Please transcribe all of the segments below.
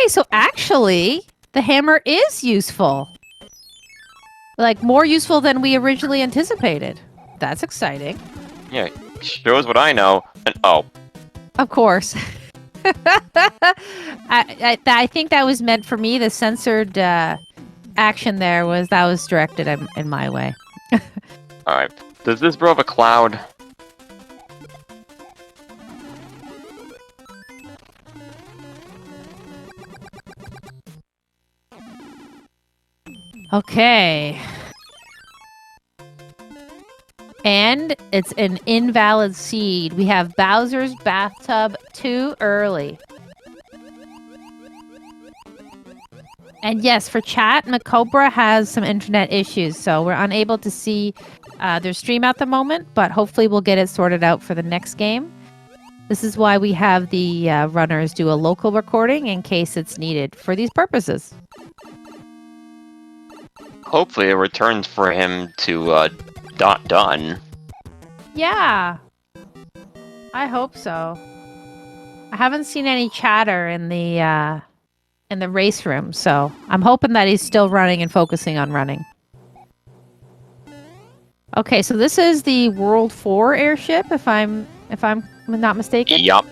Okay, so actually, the hammer is useful. Like, more useful than we originally anticipated. That's exciting. Yeah, shows what I know. And oh, Of course. I think that was meant for me. The censored action there was directed in my way. all right. Does this bro have a cloud? Okay. And it's an invalid seed. We have Bowser's Bathtub too early. And yes, for chat, MaCobra has some internet issues, so we're unable to see their stream at the moment, but hopefully we'll get it sorted out for the next game. This is why we have the runners do a local recording in case it's needed for these purposes. Hopefully, it returns for him to done. Yeah, I hope so. I haven't seen any chatter in the race room, so I'm hoping that he's still running and focusing on running. Okay, so this is the World 4 airship, if I'm not mistaken. Yup.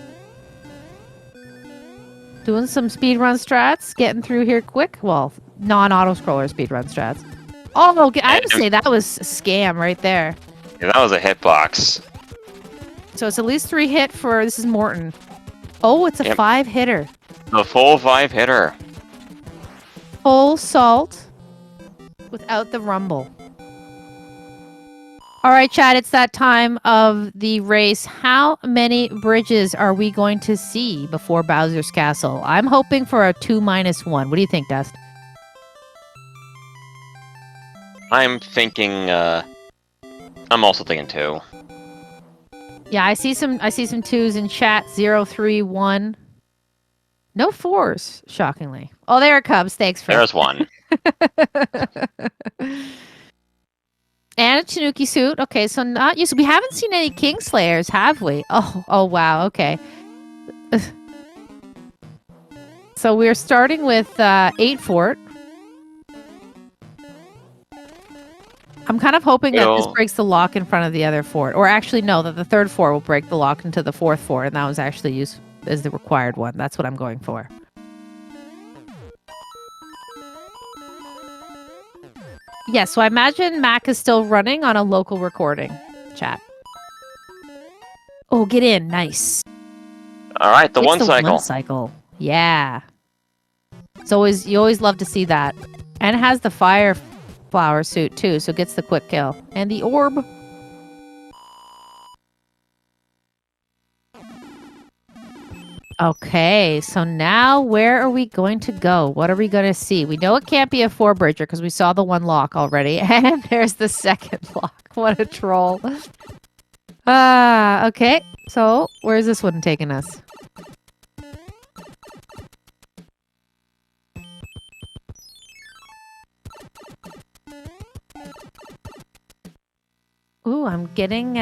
Doing some speedrun strats, getting through here quick. Well, non-auto scroller speedrun strats. Oh, I would say that was a scam right there. Yeah, that was a hitbox. So it's at least 3 hit for, this is Morton. Oh, it's a 5-hitter. The full 5-hitter. Full salt without the rumble. All right, Chad, it's that time of the race. How many bridges are we going to see before Bowser's Castle? I'm hoping for a 2-1. What do you think, Dust? I'm thinking, I'm also thinking 2. Yeah, I see some 2s in chat. 0, 3, 1. No 4s, shockingly. Oh, there it comes. Thanks, Fred. There's 1. And a Tanuki suit. Okay, so not used. We haven't seen any Kingslayers, have we? Oh, wow. Okay. So we're starting with 8 fort. I'm kind of hoping that this breaks the lock in front of the other fort. Or actually, no, that the 3rd fort will break the lock into the 4th fort, and that was actually used as the required one. That's what I'm going for. Yeah, so I imagine Mac is still running on a local recording. Chat. Oh, get in. Nice. All right, the It's one the cycle. One cycle. Yeah. You always love to see that. And it has the fire flower suit too, so it gets the quick kill. And the orb. Okay, so now where are we going to go? What are we going to see? We know it can't be a 4-bridger because we saw the one lock already. And there's the 2nd lock. What a troll. Okay. So where's this one taking us? Ooh, I'm getting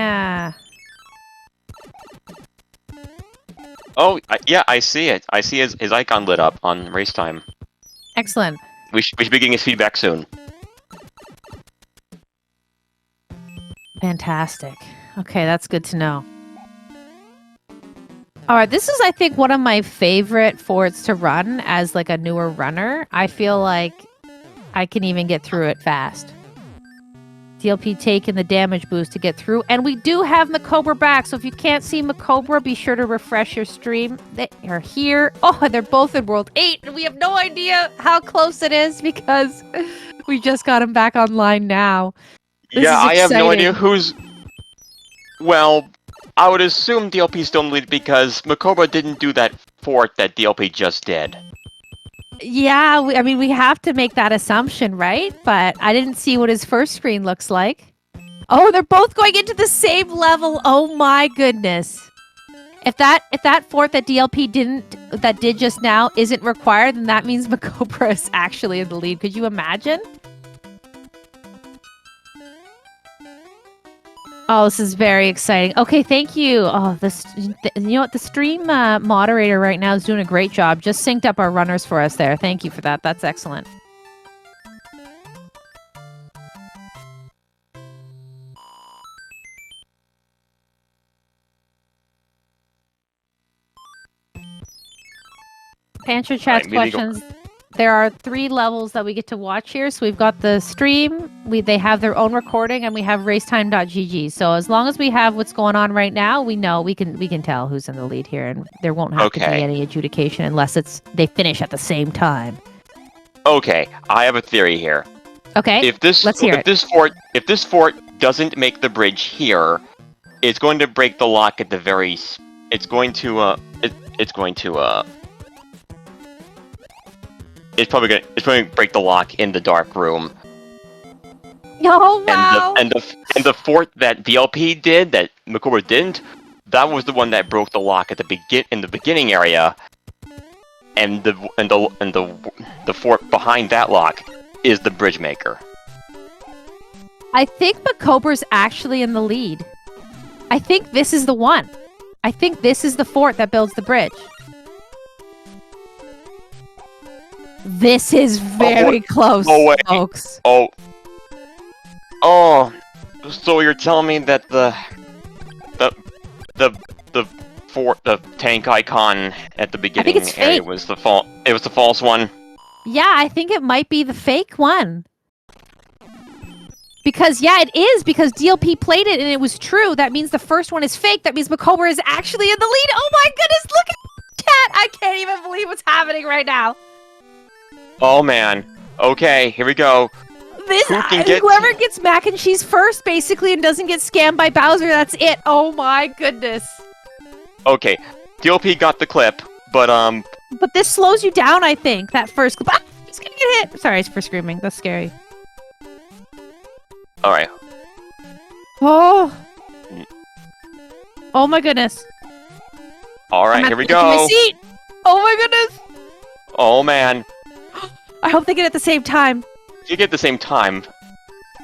Oh, yeah, I see it. I see his icon lit up on race time. Excellent. We should be getting his feedback soon. Fantastic. Okay, that's good to know. All right, this is, I think, one of my favorite forts to run as like a newer runner. I feel like I can even get through it fast. DLP taking the damage boost to get through. And we do have MaCobra back. So if you can't see MaCobra, be sure to refresh your stream. They are here. Oh, they're both in World 8. And we have no idea how close it is because we just got them back online now. This yeah, is I have no exciting. idea who's... Well, I would assume DLP's still in the lead because MaCobra didn't do that fort that DLP just did. Yeah, I mean, we have to make that assumption, right? But I didn't see what his first screen looks like. Oh, they're both going into the same level. Oh my goodness. If that fort that DLP did just now isn't required, then that means MaCobra is actually in the lead. Could you imagine? Oh, this is very exciting. Okay, thank you. Oh, you know what? The stream moderator right now is doing a great job. Just synced up our runners for us there. Thank you for that. That's excellent. To answer chat's questions, there are 3 levels that we get to watch here. So we've got the stream, they have their own recording, and we have racetime.gg. So as long as we have what's going on right now, we know we can tell who's in the lead here, and there won't have to be any adjudication unless they finish at the same time. Okay, I have a theory here. Okay, let's hear it. If this fort doesn't make the bridge here, it's going to break the lock at the very. It's going to It's probably going to break the lock in the dark room. Oh wow! And the fort that DLP did that MaCobra didn't, that was the one that broke the lock at in the beginning area. And the fort behind that lock is the bridge maker. I think MaCobra's actually in the lead. I think this is the one. I think this is the fort that builds the bridge. This is very close, folks. Oh, so you're telling me that the tank icon at the beginning area was the false one? Yeah, I think it might be the fake one. Because, yeah, it is, because DLP played it and it was true. That means the first one is fake. That means MaCobra is actually in the lead. Oh my goodness, look at the chat! I can't even believe what's happening right now. Oh man. Okay, here we go. Whoever gets mac and cheese first, basically, and doesn't get scammed by Bowser, that's it. Oh my goodness. Okay, DLP got the clip, but But this slows you down, I think, that first clip. Ah, he's gonna get hit! Sorry for screaming, that's scary. Alright. Oh! Oh my goodness. Alright, here we go. My seat. Oh my goodness! Oh man. I hope they get it at the same time. You get the same time.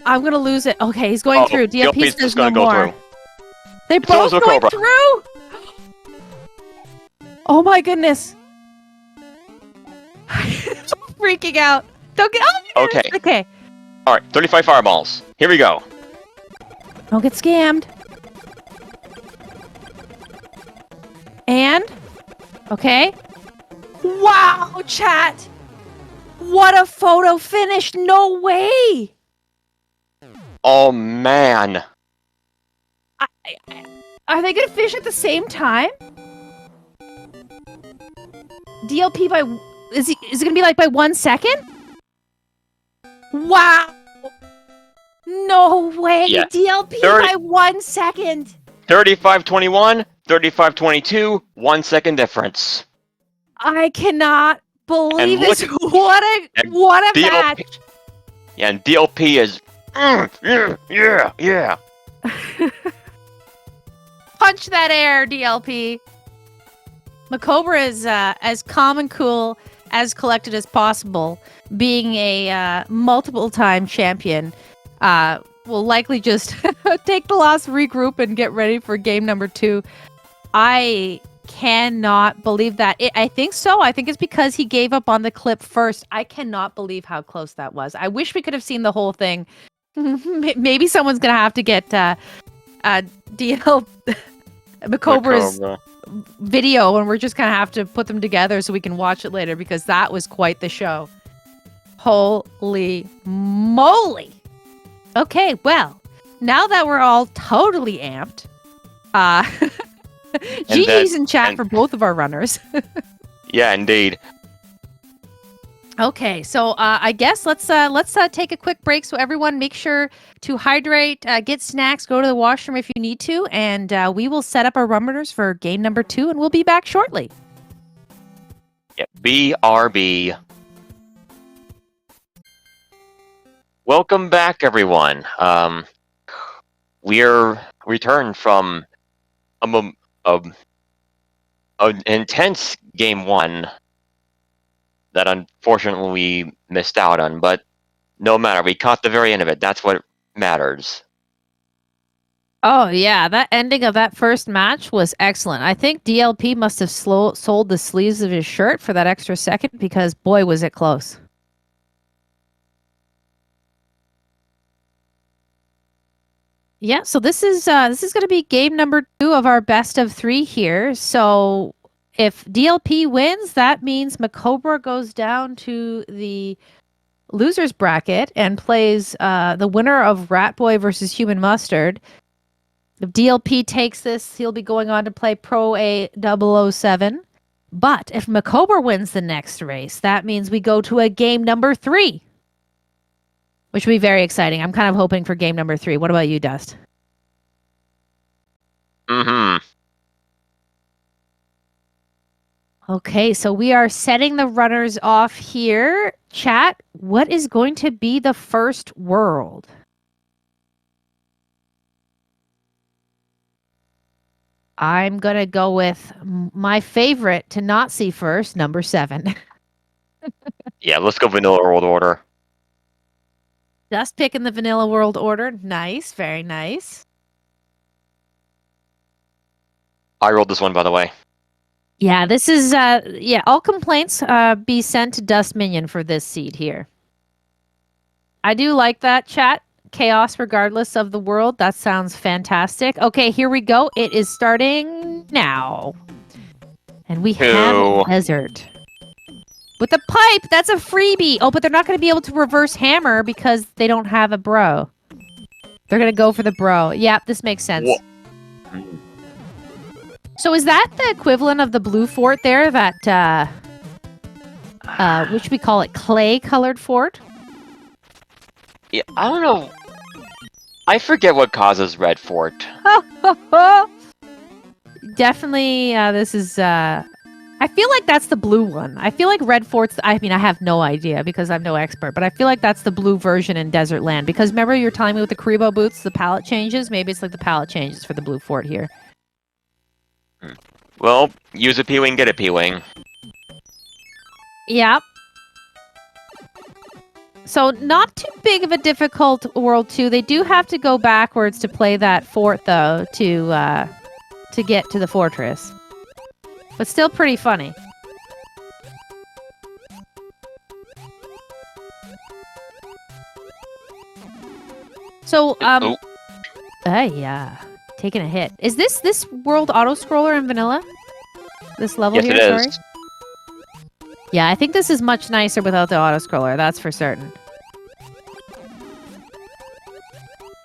I'm gonna lose it. Okay, he's going through. DLP's just gonna go through. They both going through? Oh my goodness. Freaking out. Don't get Okay. Alright, 35 fireballs. Here we go. Don't get scammed. And? Okay. Wow, chat! What a photo finish! No way! Oh man. Are they gonna finish at the same time? DLP by... Is it gonna be like by 1 second? Wow! No way! Yeah. DLP by 1 second! 35-21, 35-22, 1 second difference. I cannot believe this. What a match! Yeah, and DLP is... yeah. Punch that air, DLP. MaCobra is as calm and cool, as collected as possible. Being a multiple-time champion, will likely just take the loss, regroup, and get ready for game number 2. I cannot believe that. I think so. I think it's because he gave up on the clip first. I cannot believe how close that was. I wish we could have seen the whole thing. Maybe someone's gonna have to get MaCobra's video, and we're just gonna have to put them together so we can watch it later, because that was quite the show. Holy moly! Okay, well, now that we're all totally amped, GG's in chat for both of our runners. Yeah, indeed. Okay, so I guess let's take a quick break. So everyone, make sure to hydrate, get snacks, go to the washroom if you need to, and we will set up our runners for game number 2, and we'll be back shortly. Yeah, BRB. Welcome back, everyone. We're returned from an intense game 1 that unfortunately we missed out on, but no matter, we caught the very end of it. That's what matters. Oh yeah, that ending of that first match was excellent. I think DLP must have sold the sleeves of his shirt for that extra second because boy was it close. Yeah, so this is going to be game number 2 of our best of 3 here. So if DLP wins, that means MaCobra goes down to the losers bracket and plays the winner of Rat Boy versus Human Mustard. If DLP takes this, he'll be going on to play Pro A007. But if MaCobra wins the next race, that means we go to a game number 3, which will be very exciting. I'm kind of hoping for game number 3. What about you, Dust? Mm-hmm. Okay, so we are setting the runners off here. Chat, what is going to be the first world? I'm going to go with my favorite to not see first, number 7. Yeah, let's go Vanilla World Order. Just picking the Vanilla World Order. Nice, very nice. I rolled this one, by the way. Yeah, this is, all complaints be sent to Dust Minion for this seed here. I do like that, chat. Chaos regardless of the world. That sounds fantastic. Okay, here we go. It is starting now. And we have Desert. With the pipe, that's a freebie. Oh, but they're not going to be able to reverse hammer because they don't have a bro. They're going to go for the bro. Yep, this makes sense. Whoa. So is that the equivalent of the blue fort there? That, which we call it clay-colored fort? Yeah, I don't know. I forget what causes Red Fort. Definitely, this is, I feel like that's the blue one. I feel like Red Fort's, I mean, I have no idea because I'm no expert, but I feel like that's the blue version in Desert Land. Because remember you were telling me with the Karibo boots, the palette changes? Maybe it's like the palette changes for the blue fort here. Well, use a P-Wing, get a P-Wing. Yep. So not too big of a difficult World 2. They do have to go backwards to play that fort, though, to get to the fortress. But still pretty funny. So, yeah. Taking a hit. Is this world auto-scroller in vanilla? This level Yes, here, it sorry? is. Yeah, I think this is much nicer without the auto-scroller, that's for certain.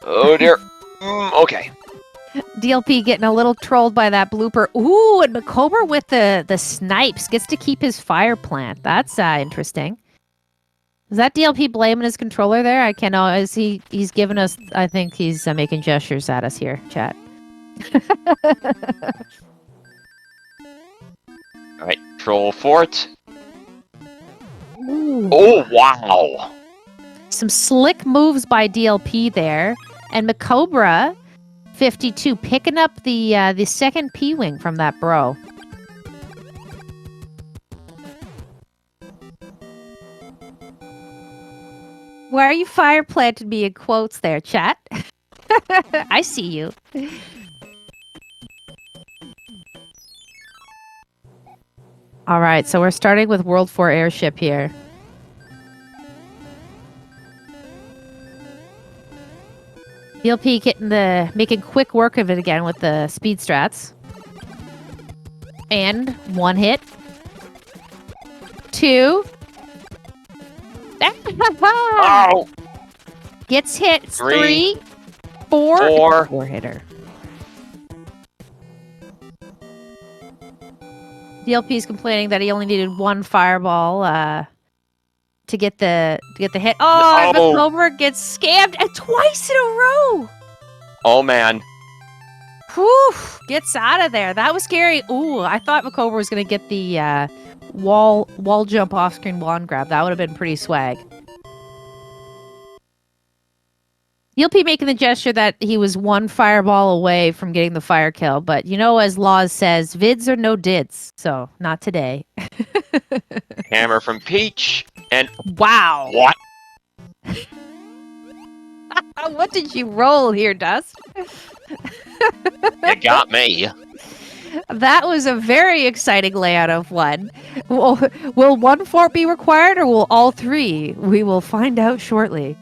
Oh dear. Okay. DLP getting a little trolled by that blooper. Ooh, and MaCobra with the snipes gets to keep his fire plant. That's interesting. Is that DLP blaming his controller there? I can't know. He's giving us, I think he's making gestures at us here, chat. Alright, Troll Fort. Ooh. Oh, wow. Some slick moves by DLP there. And MaCobra52 picking up the second P-Wing from that bro. Why are you fire planted me in quotes there, chat? I see you. All right, so we're starting with World 4 airship here. DLP making quick work of it again with the speed strats. And 1 hit. 2. Oh! Gets hit. 3. 4. 4. 4-hitter. DLP's complaining that he only needed 1 fireball to get the hit. Oh, No. MaCobra gets scammed twice in a row. Oh man. Whew, gets out of there. That was scary. Ooh, I thought MaCobra was gonna get the wall jump off screen wand grab. That would have been pretty swag. DLP making the gesture that he was 1 fireball away from getting the fire kill, but you know, as Laws says, vids are no dids, so not today. Hammer from Peach, and Wow. what? What did you roll here, Dust? You got me. That was a very exciting layout of one. Will one fort be required or will all three? We will find out shortly.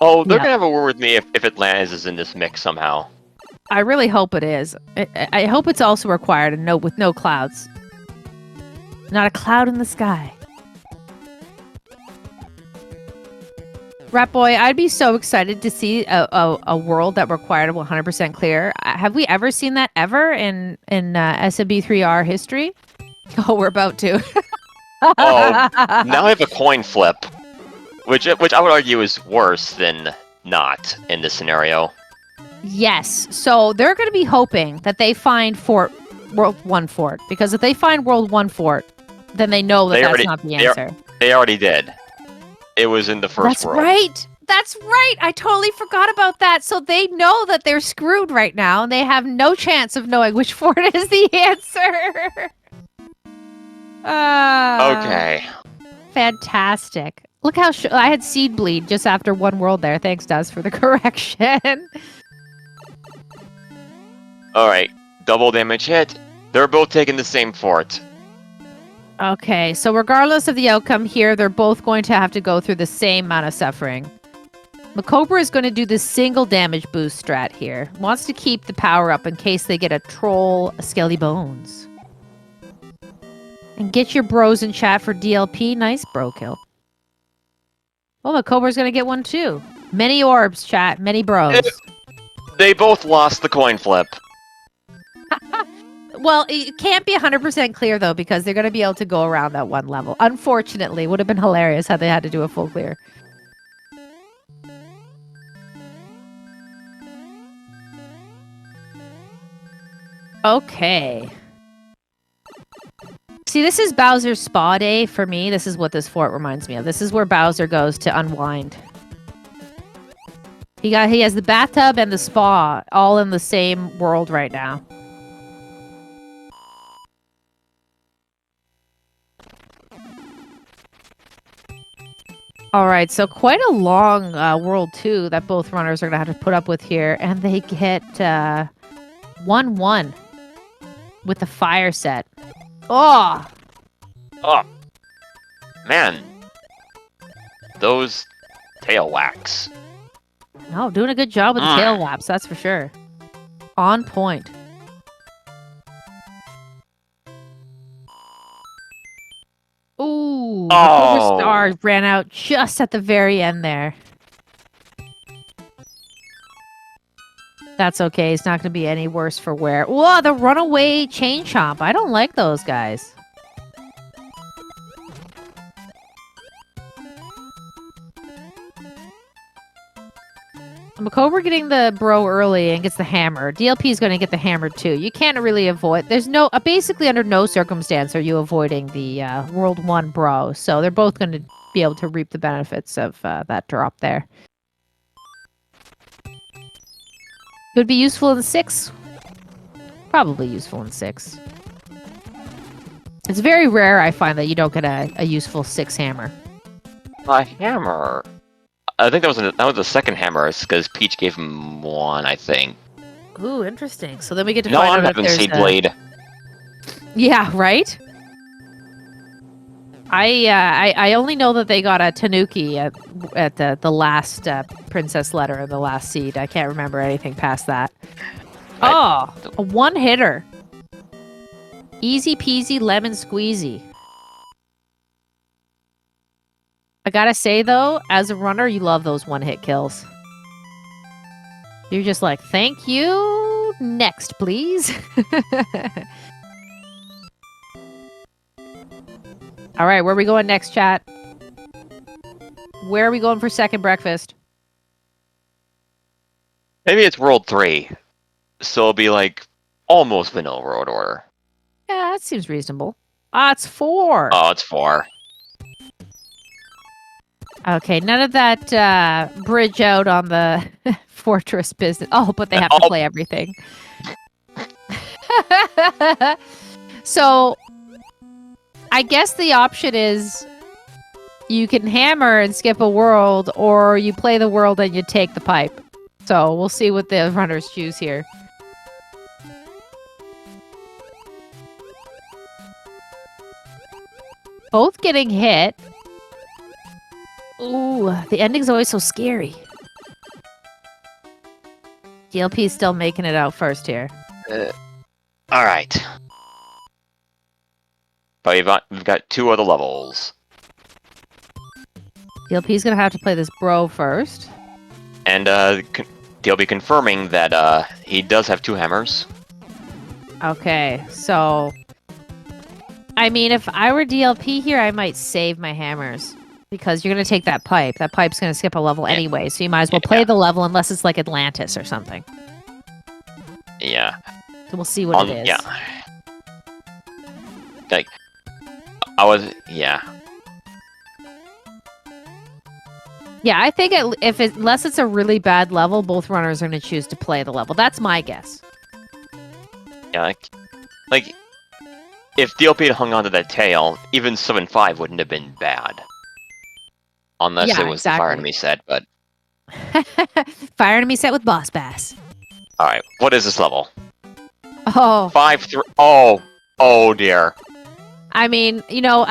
Oh, they're Yeah. gonna have a word with me if Atlantis is in this mix somehow. I really hope it is. I hope it's also required and with no clouds. Not a cloud in the sky. Rat Boy, I'd be so excited to see a world that required 100% clear. Have we ever seen that ever in SMB3R history? Oh, we're about to. Oh, now I have a coin flip, which I would argue is worse than not in this scenario. Yes. So they're going to be hoping that they find World 1 Fort. Because if they find World 1 Fort, then they know that that's not the answer. They already did. It was in the first world. That's right. That's right. I totally forgot about that. So they know that they're screwed right now, and they have no chance of knowing which fort is the answer. Okay. Fantastic. Look how I had seed bleed just after one world there. Thanks, Duz, for the correction. Alright. Double damage hit. They're both taking the same fort. Okay, so regardless of the outcome here, they're both going to have to go through the same amount of suffering. MaCobra is going to do the single damage boost strat here. Wants to keep the power up in case they get a troll, a skelly bones. And get your bros in chat for DLP. Nice bro kill. Well, MaCobra's going to get one too. Many orbs, chat. Many bros. They both lost the coin flip. Well, it can't be 100% clear, though, because they're going to be able to go around that one level. Unfortunately, it would have been hilarious had they had to do a full clear. Okay. See, this is Bowser's spa day for me. This is what this fort reminds me of. This is where Bowser goes to unwind. He has the bathtub and the spa all in the same world right now. All right, so quite a long world, too, that both runners are going to have to put up with here. And they get 1-1 with the fire set. Oh! Oh! Man. Those tail whacks. No, doing a good job with the tail whaps, that's for sure. On point. Ooh, the Cobra Star ran out just at the very end there. That's okay. It's not going to be any worse for wear. Whoa, the runaway chain chomp. I don't like those guys. MaCobra getting the bro early and gets the hammer. DLP is going to get the hammer too. You can't really avoid. There's no basically under no circumstance are you avoiding the World 1 bro. So they're both going to be able to reap the benefits of that drop there. Could be useful in 6. Probably useful in 6. It's very rare I find that you don't get a useful 6 hammer. A hammer. I think that was the second hammer, because Peach gave him 1, I think. Ooh, interesting. So then we get to No, find I'm out if having there's Seed Blade. Yeah, right? I only know that they got a Tanuki at the last Princess Letter and the last seed. I can't remember anything past that. Oh, a one-hitter. Easy peasy lemon squeezy. I gotta say, though, as a runner, you love those one-hit kills. You're just like, thank you. Next, please. All right, where are we going next, chat? Where are we going for second breakfast? Maybe it's World 3. So it'll be like almost vanilla World Order. Yeah, that seems reasonable. Ah, it's 4. Oh, it's 4. Okay, none of that bridge out on the fortress business. Oh, but they have to play everything. So, I guess the option is you can hammer and skip a world, or you play the world and you take the pipe. So we'll see what the runners choose here. Both getting hit. Ooh, the ending's always so scary. DLP is still making it out first here. All right. But we've got 2 other levels. DLP's gonna have to play this bro first. And DLP confirming that he does have 2 hammers. Okay, so... I mean, if I were DLP here, I might save my hammers. Because you're going to take that pipe. That pipe's going to skip a level anyway, so you might as well play the level unless it's like Atlantis or something. Yeah. So we'll see what it is. Yeah. Like, I was... Yeah. Yeah, I think unless it's a really bad level, both runners are going to choose to play the level. That's my guess. Yeah, like if DLP had hung on to that tail, even 7-5 wouldn't have been bad. Unless it was the Fire Enemy set, but... Fire Enemy set with Boss Bass. Alright, what is this level? Oh. 5-3... Oh dear. I mean, you know,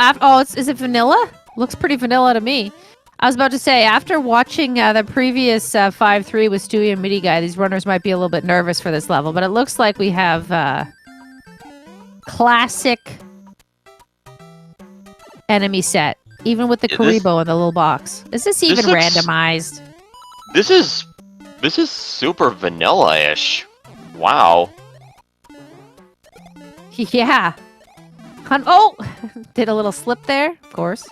is it vanilla? Looks pretty vanilla to me. I was about to say, after watching the previous 5-3 with Stewie and Midi Guy, these runners might be a little bit nervous for this level, but it looks like we have classic enemy set, even with the Karibo in the little box. Is this even randomized? This is super vanilla-ish. Wow. Yeah. Oh! Did a little slip there, of course.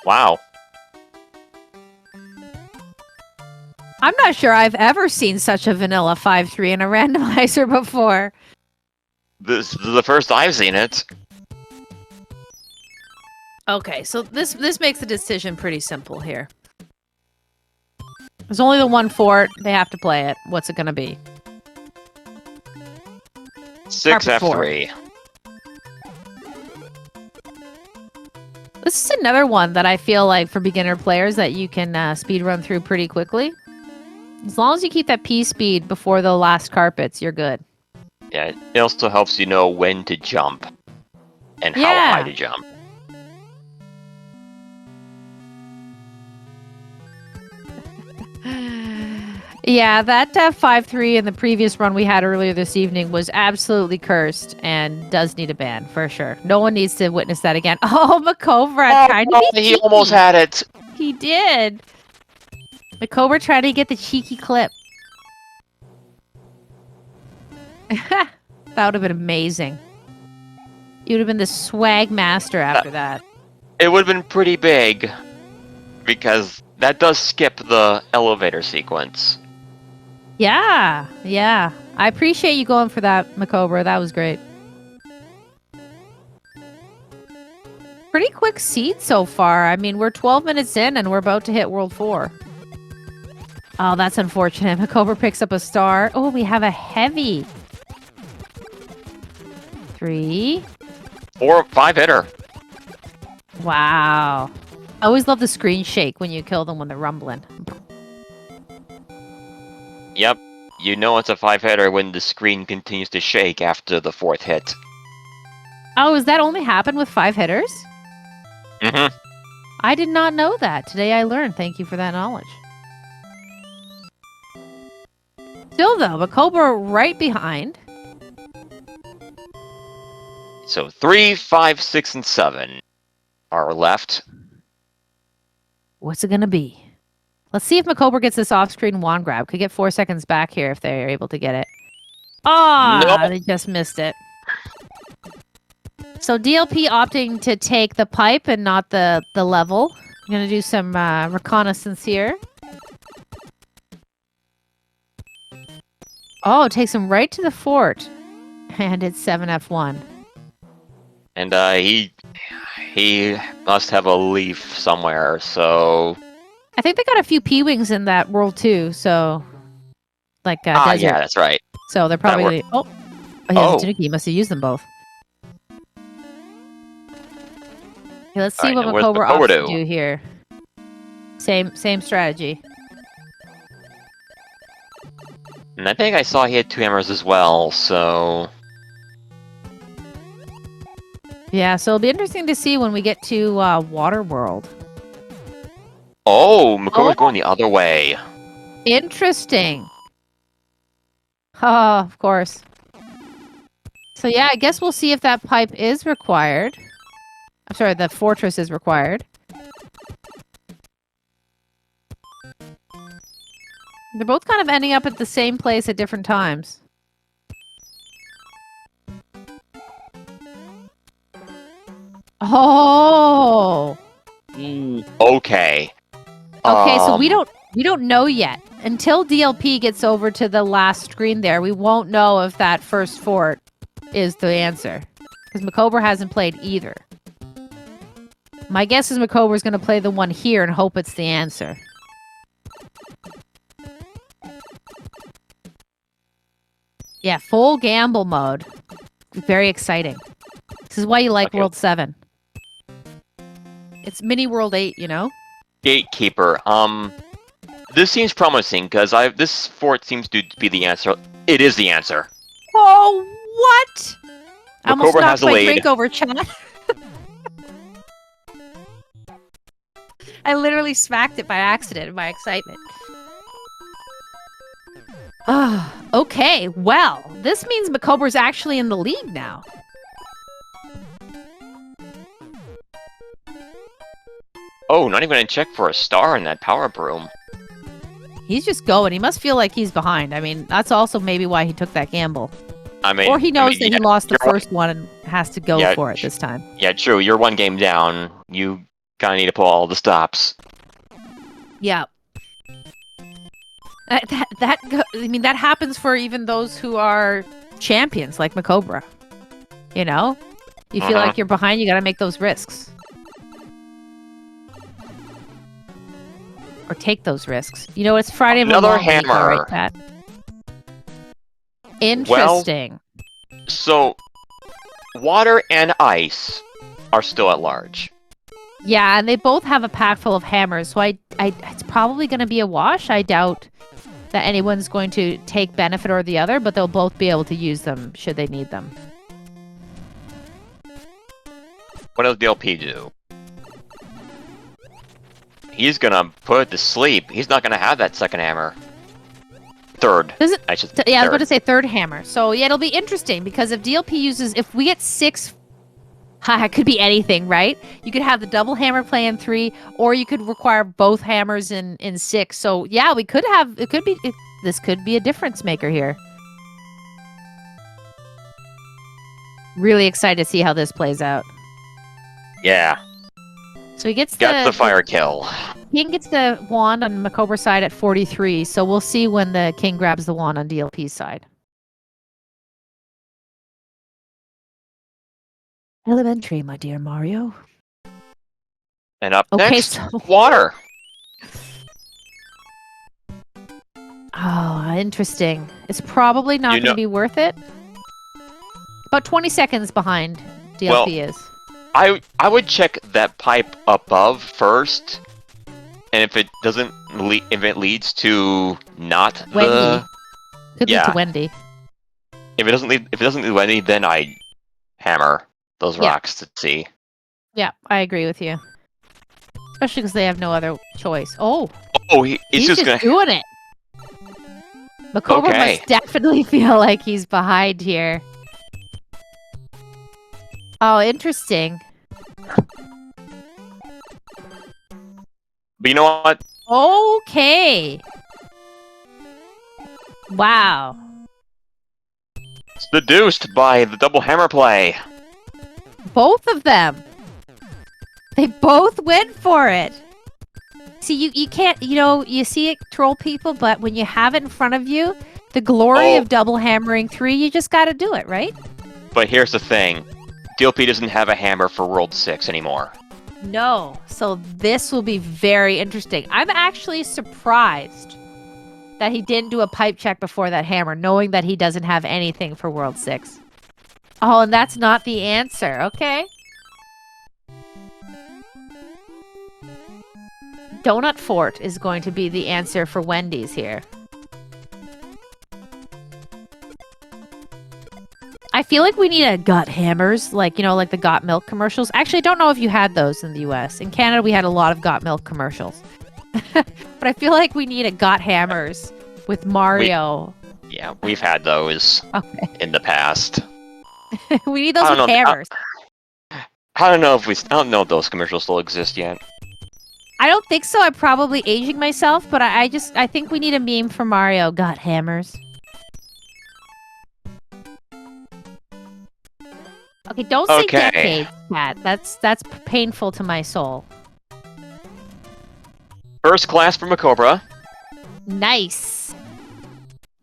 Wow. I'm not sure I've ever seen such a vanilla 5-3 in a randomizer before. This is the first I've seen it. Okay, so this makes the decision pretty simple here. There's only the one fort. They have to play it. What's it going to be? 6F3. This is another one that I feel like for beginner players that you can speed run through pretty quickly. As long as you keep that P speed before the last carpets, you're good. Yeah, it also helps you know when to jump and how high to jump. Yeah, that 5-3 in the previous run we had earlier this evening was absolutely cursed and does need a ban, for sure. No one needs to witness that again. Oh, MaCobra trying to be He cheeky. almost had it. He did. MaCobra tried to get the cheeky clip. That would have been amazing. You would have been the swag master after that. It would have been pretty big, because that does skip the elevator sequence. Yeah, yeah. I appreciate you going for that, MaCobra. That was great. Pretty quick seed so far. I mean, we're 12 minutes in and we're about to hit World 4. Oh, that's unfortunate. MaCobra picks up a star. Oh, we have a heavy. 3. 4, 5 hitter. Wow. I always love the screen shake when you kill them when they're rumbling. Yep, you know it's a 5 hitter when the screen continues to shake after the 4th hit. Oh, does that only happen with 5 hitters? Mm-hmm. I did not know that. Today I learned. Thank you for that knowledge. Still though, MaCobra right behind. So 3, 5, 6, and 7 are left. What's it gonna be? Let's see if MaCobra gets this off-screen wand grab. Could get 4 seconds back here if they're able to get it. Ah, nope. They just missed it. So DLP opting to take the pipe and not the level. I'm gonna do some reconnaissance here. Oh, it takes him right to the fort. And it's 7F1. And he must have a leaf somewhere, so... I think they got a few P-Wings in that world too, so... Like, desert. Yeah, that's right. So they're probably... Oh, he has a Tanuki. He must have used them both. Okay, let's see Alright, what now where's MaCobra MaCobra opts to do? do here. Same strategy. And I think I saw he had 2 hammers as well, so... Yeah, so it'll be interesting to see when we get to Water World. Oh, MaCobra's Oh. going the other way. Interesting. Oh, of course. So yeah, I guess we'll see if that pipe is required. I'm sorry, the fortress is required. They're both kind of ending up at the same place at different times. Oh. Okay. Okay, so we don't know yet. Until DLP gets over to the last screen there, we won't know if that first fort is the answer. Because MaCobra hasn't played either. My guess is MaCobra's going to play the one here and hope it's the answer. Yeah, full gamble mode. Very exciting. This is why you like Okay. World 7. It's mini World 8, you know? Gatekeeper. This seems promising, because this fort seems to be the answer. It is the answer. Oh, what? I almost MaCobra knocked has a my lead. drink over, chat. I literally smacked it by accident in my excitement. Okay, well, this means MaCobra's actually in the lead now. Oh, not even gonna check for a star in that power broom. He's just going. He must feel like he's behind. I mean, that's also maybe why he took that gamble. I mean, Or he knows that yeah, he lost the you're first one and has to go Yeah, for it this time. Yeah, true. You're 1 game down. You kind of need to pull all the stops. Yeah. I mean, that happens for even those who are champions, like MaCobra. You know? You feel like you're behind, you gotta make those risks. Or take those risks. You know, it's Friday of Another a long week, though, hammer. right, Pat? Interesting. So, water and ice are still at large. Yeah, and they both have a pack full of hammers, so it's probably going to be a wash. I doubt that anyone's going to take benefit or the other, but they'll both be able to use them should they need them. What does DLP do? He's gonna put it to sleep. He's not gonna have that second hammer. Third. Does it? I should Yeah, I was third. about to say third hammer. So yeah, it'll be interesting because if DLP uses, if we get 6, it could be anything, right? You could have the double hammer play in 3, or you could require both hammers in 6. So yeah, we could have. This could be a difference maker here. Really excited to see how this plays out. Yeah. So he gets Got the fire kill. King gets the wand on MaCobra's side at 43, so we'll see when the King grabs the wand on DLP's side. Elementary, my dear Mario. And up Okay, next, so... water. Oh, interesting. It's probably not going to be worth it. About 20 seconds behind DLP is. I would check that pipe above first, and if it doesn't, if it leads to not Wendy. Could lead to Wendy. If it doesn't lead to Wendy, then I hammer those rocks to see. Yeah, I agree with you. Especially because they have no other choice. Oh, he's just gonna doing it. MaCobra must definitely feel like he's behind here. Oh, interesting. But you know what? Okay. Wow. It's deduced by the double hammer play. Both of them. They both went for it. See, you can't, you see it troll people, but when you have it in front of you, the glory of double hammering 3, you just got to do it, right? But here's the thing. DLP doesn't have a hammer for World 6 anymore. No. So this will be very interesting. I'm actually surprised that he didn't do a pipe check before that hammer, knowing that he doesn't have anything for World 6. Oh, and that's not the answer. Okay. Donut Fort is going to be the answer for Wendy's here. I feel like we need a Got Hammers, like, you know, like the Got Milk commercials. Actually, I don't know if you had those in the US. In Canada, we had a lot of Got Milk commercials. But I feel like we need a Got Hammers with Mario. Yeah, we've had those in the past. We need those with hammers. I don't know if those commercials still exist yet. I don't think so. I'm probably aging myself, but I think we need a meme for Mario. Got hammers. Okay, don't say decades, Pat. That's painful to my soul. First class for MaCobra. Nice.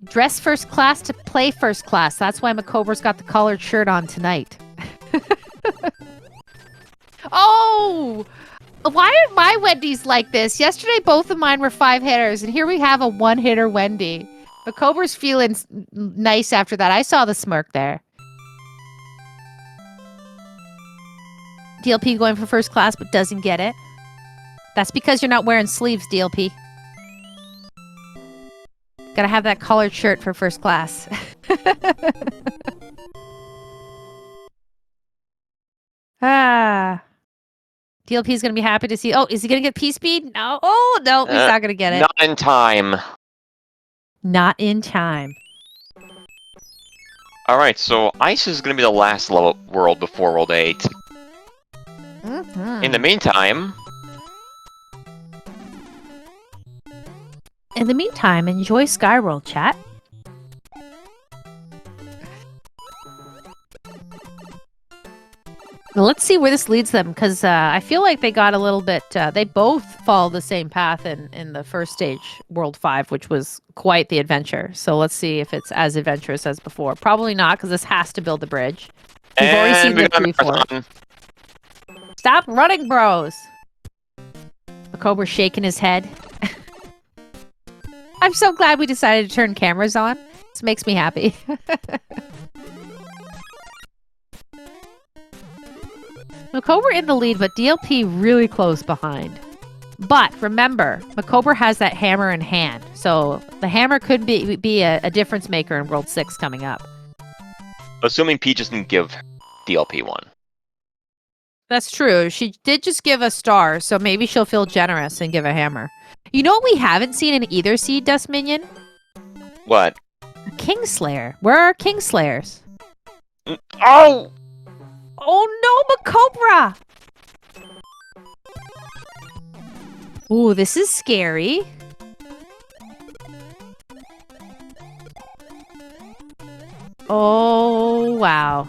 Dress first class to play first class. That's why MaCobra's got the collared shirt on tonight. Oh! Why are my Wendy's like this? Yesterday, both of mine were 5-hitters, and here we have a 1-hitter Wendy. MaCobra's feeling nice after that. I saw the smirk there. DLP going for first class, but doesn't get it. That's because you're not wearing sleeves, DLP. Gotta have that collared shirt for first class. DLP's gonna be happy to see. Oh, is he gonna get P-Speed? No. Oh, no, he's not gonna get it. Not in time. Not in time. Alright, so Ice is gonna be the last world before World 8. In the meantime... enjoy Skyworld, chat. Well, let's see where this leads them, because I feel like they got a little bit... they both follow the same path in the first stage, World 5, which was quite the adventure. So let's see if it's as adventurous as before. Probably not, because this has to build the bridge. We've already seen the 3-4. Stop running, bros! MaCobra's shaking his head. I'm so glad we decided to turn cameras on. This makes me happy. MaCobra in the lead, but DLP really close behind. But remember, MaCobra has that hammer in hand, so the hammer could be a difference maker in World 6 coming up. Assuming Peach doesn't give DLP one. That's true. She did just give a star, so maybe she'll feel generous and give a hammer. You know what we haven't seen in either seed, Dust Minion? What? A Kingslayer. Where are Kingslayers? Oh! Oh no, MaCobra! Ooh, this is scary. Oh, wow.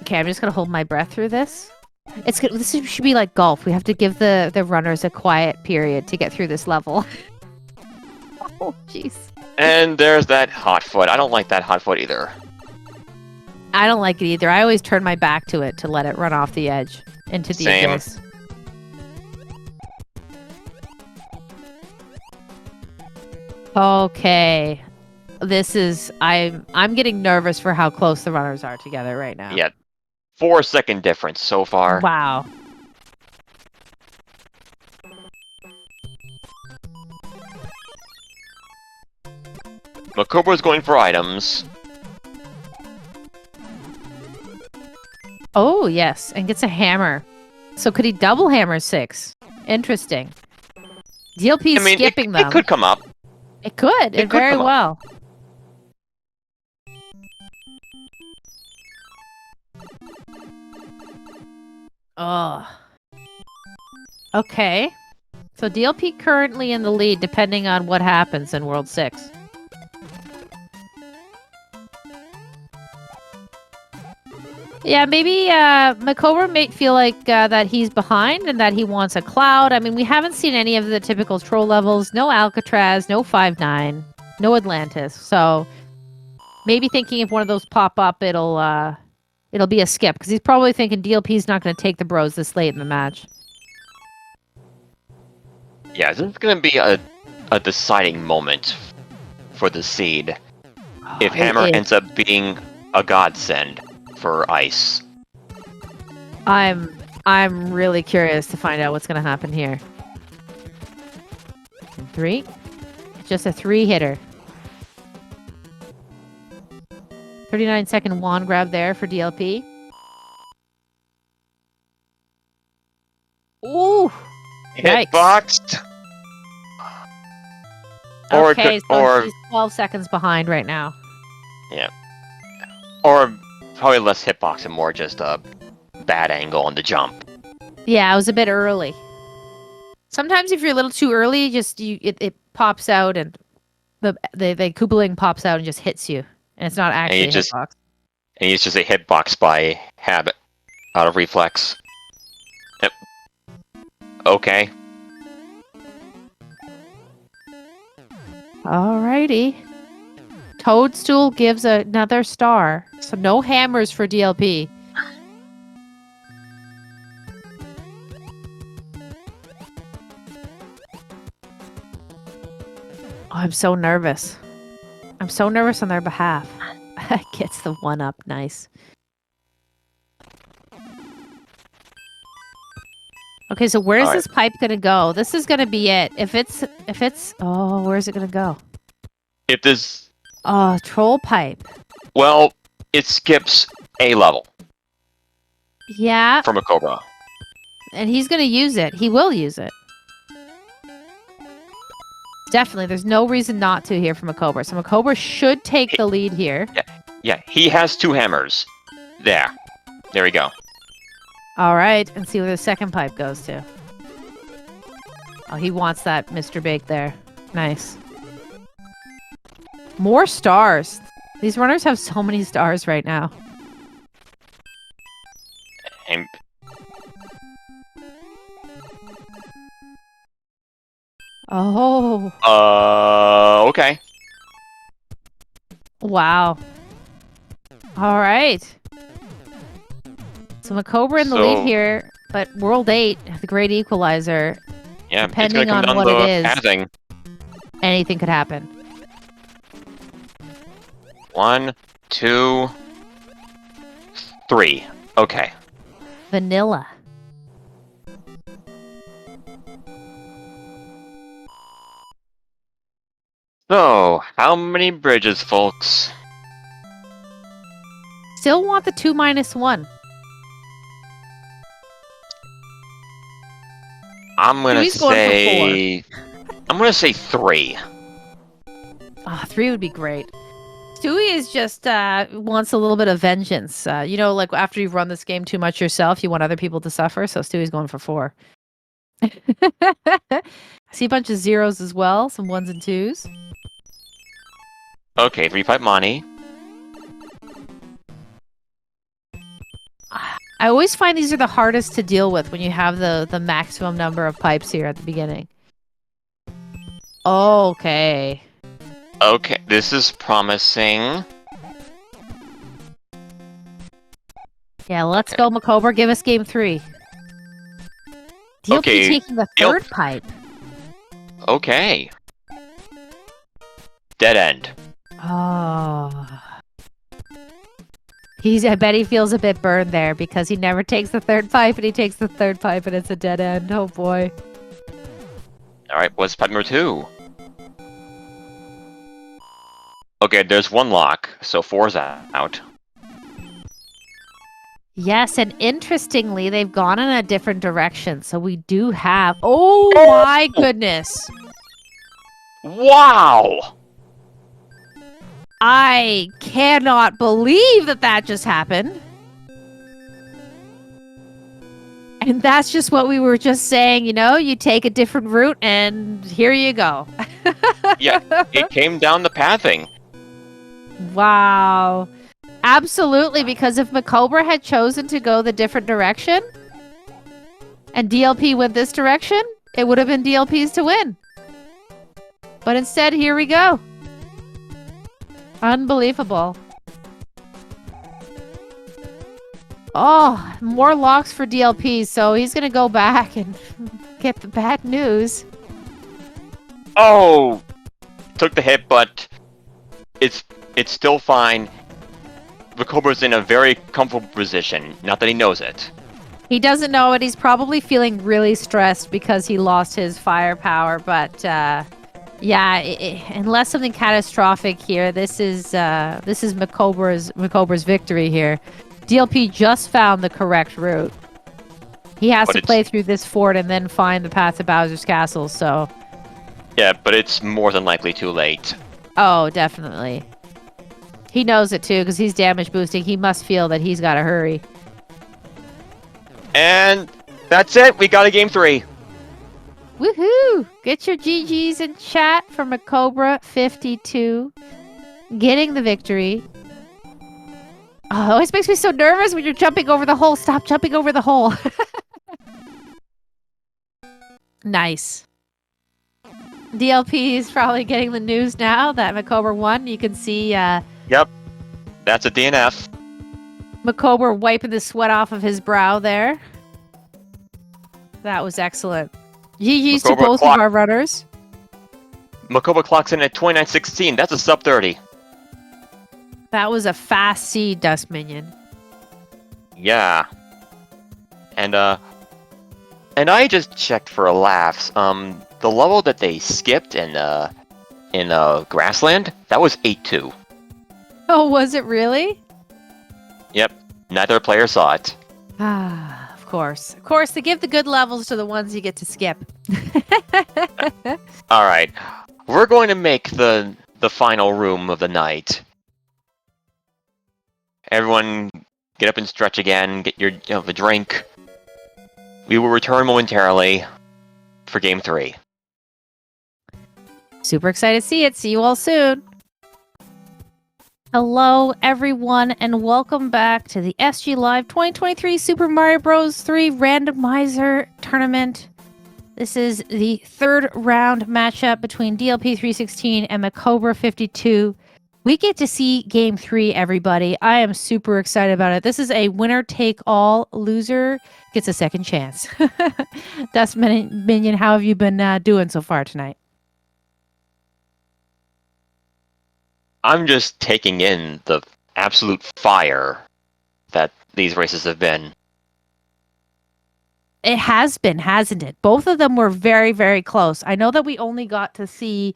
Okay, I'm just gonna hold my breath through this. It's good. This should be like golf. We have to give the runners a quiet period to get through this level. Oh, jeez. And there's that hot foot. I don't like that hot foot either. I don't like it either. I always turn my back to it to let it run off the edge into the abyss. Okay. This is... I'm getting nervous for how close the runners are together right now. Yeah. 4-second difference so far. Wow. MaCobra's going for items. Oh, yes. And gets a hammer. So could he double hammer 6? Interesting. DLP's skipping them. It could come up. It could. It very well. Oh. Okay. So DLP currently in the lead, depending on what happens in World 6. Yeah, maybe MaCobra may feel like that he's behind and that he wants a cloud. I mean, we haven't seen any of the typical troll levels. No Alcatraz, no 5-9, no Atlantis. So maybe thinking if one of those pop up, it'll be a skip. Because he's probably thinking DLP's not going to take the bros this late in the match. Yeah, this is going to be a deciding moment for the seed. If Hammer ends up being a godsend for Ice. I'm I'm really curious to find out what's going to happen here. 3. It's just a 3-hitter. 39-second wand grab there for DLP. Ooh! Hitboxed. Okay, so she's 12 seconds behind right now. Yeah. Or probably less hitbox and more just a bad angle on the jump. Yeah, I was a bit early. Sometimes if you're a little too early, it pops out and the Koopaling pops out and just hits you. And it's not actually a hitbox. And it's just a hitbox by habit. Out of reflex. Yep. Okay. Alrighty. Toadstool gives another star. So no hammers for DLP. Oh, I'm so nervous. I'm so nervous on their behalf. Gets the 1-up. Nice. Okay, so where's this pipe gonna go? This is gonna be it. If it's oh, where's it gonna go? If this troll pipe. Well, it skips A level. Yeah. From MaCobra. And he's gonna use it. He will use it. Definitely. There's no reason not to here from MaCobra. So MaCobra should take the lead here. Yeah, he has 2 hammers. There we go. All right, and see where the second pipe goes to. Oh, he wants that Mr. Big there. Nice. More stars. These runners have so many stars right now. And oh. Okay. Wow. All right. So MaCobra in the lead here, but World 8, the great equalizer. Yeah, depending on what it is, anything could happen. 1, 2, 3. Okay. Vanilla. So, how many bridges, folks? Still want the 2-1. I'm gonna say 3. 3 would be great. Stewie is just wants a little bit of vengeance. You know, like after you've run this game too much yourself, you want other people to suffer. So Stewie's going for 4. I see a bunch of 0s as well, some 1s and 2s. Okay, 3-pipe Monty. I always find these are the hardest to deal with when you have the maximum number of pipes here at the beginning. Okay. Okay, this is promising. Yeah, let's go, MaCobra. Give us game 3. DLP taking the 3rd pipe. Okay. Dead end. Oh. I bet he feels a bit burned there because he never takes the 3rd pipe and he takes the 3rd pipe and it's a dead end. Oh boy. Alright, what's pipe number 2? Okay, there's 1 lock, so 4's out. Yes, and interestingly, they've gone in a different direction. So we do have... Oh my goodness. Wow! I cannot believe that just happened. And that's just what we were just saying, you know? You take a different route and here you go. Yeah, it came down the pathing. Wow. Absolutely, because if MaCobra had chosen to go the different direction and DLP went this direction, it would have been DLP's to win. But instead, here we go. Unbelievable. Oh, more locks for DLP, so he's going to go back and get the bad news. Oh! Took the hit, but it's still fine. MaCobra's in a very comfortable position, not that he knows it. He doesn't know it. He's probably feeling really stressed because he lost his firepower. But yeah, unless something catastrophic here, this is MaCobra's victory here. DLP just found the correct route. He has to play through this fort and then find the path to Bowser's Castle. So yeah, but it's more than likely too late. Oh, definitely. He knows it too because he's damage boosting. He must feel that he's got to hurry. And that's it. We got a game 3. Woohoo! Get your GGs in chat for MaCobra52 getting the victory. Oh, it always makes me so nervous when you're jumping over the hole. Stop jumping over the hole. Nice. DLP is probably getting the news now that MaCobra won. You can see Yep. That's a DNF. MaCobra wiping the sweat off of his brow there. That was excellent. GG's to both of our runners. MaCobra clocks in at 29:16. That's a sub 30. That was a fast seed, Dust Minion. Yeah. And I just checked for laughs. The level that they skipped in Grassland, that was 8-2. Oh, was it really? Yep. Neither player saw it. Ah, of course. Of course, they give the good levels to the ones you get to skip. Alright. We're going to make the final room of the night. Everyone get up and stretch again, get your the drink. We will return momentarily for game 3. Super excited to see it. See you all soon. Hello, everyone, and welcome back to the SGLIVE 2023 Super Mario Bros. 3 Randomizer Tournament. This is the third round matchup between DLP316 and MaCobra52. We get to see Game 3, everybody. I am super excited about it. This is a winner-take-all. Loser gets a second chance. Dust Minion, how have you been doing so far tonight? I'm just taking in the absolute fire that these races have been. It has been, hasn't it? Both of them were very, very close. I know that we only got to see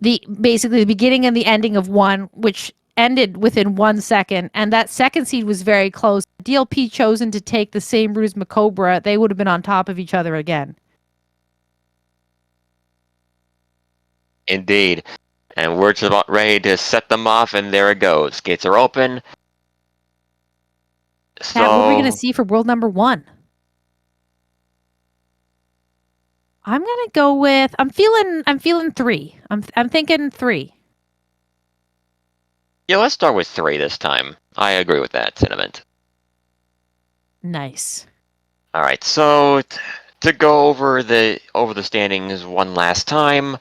basically the beginning and the ending of one, which ended within 1 second, and that second seed was very close. DLP chosen to take the same route as MaCobra, they would have been on top of each other again. Indeed. And we're just about ready to set them off, and there it goes. Gates are open. So, Pat, what are we going to see for world number 1? I'm going to go with, I'm feeling 3. I'm thinking 3. yeah, let's start with 3 this time. I agree with that sentiment. Nice. All right, so to go over the standings one last time.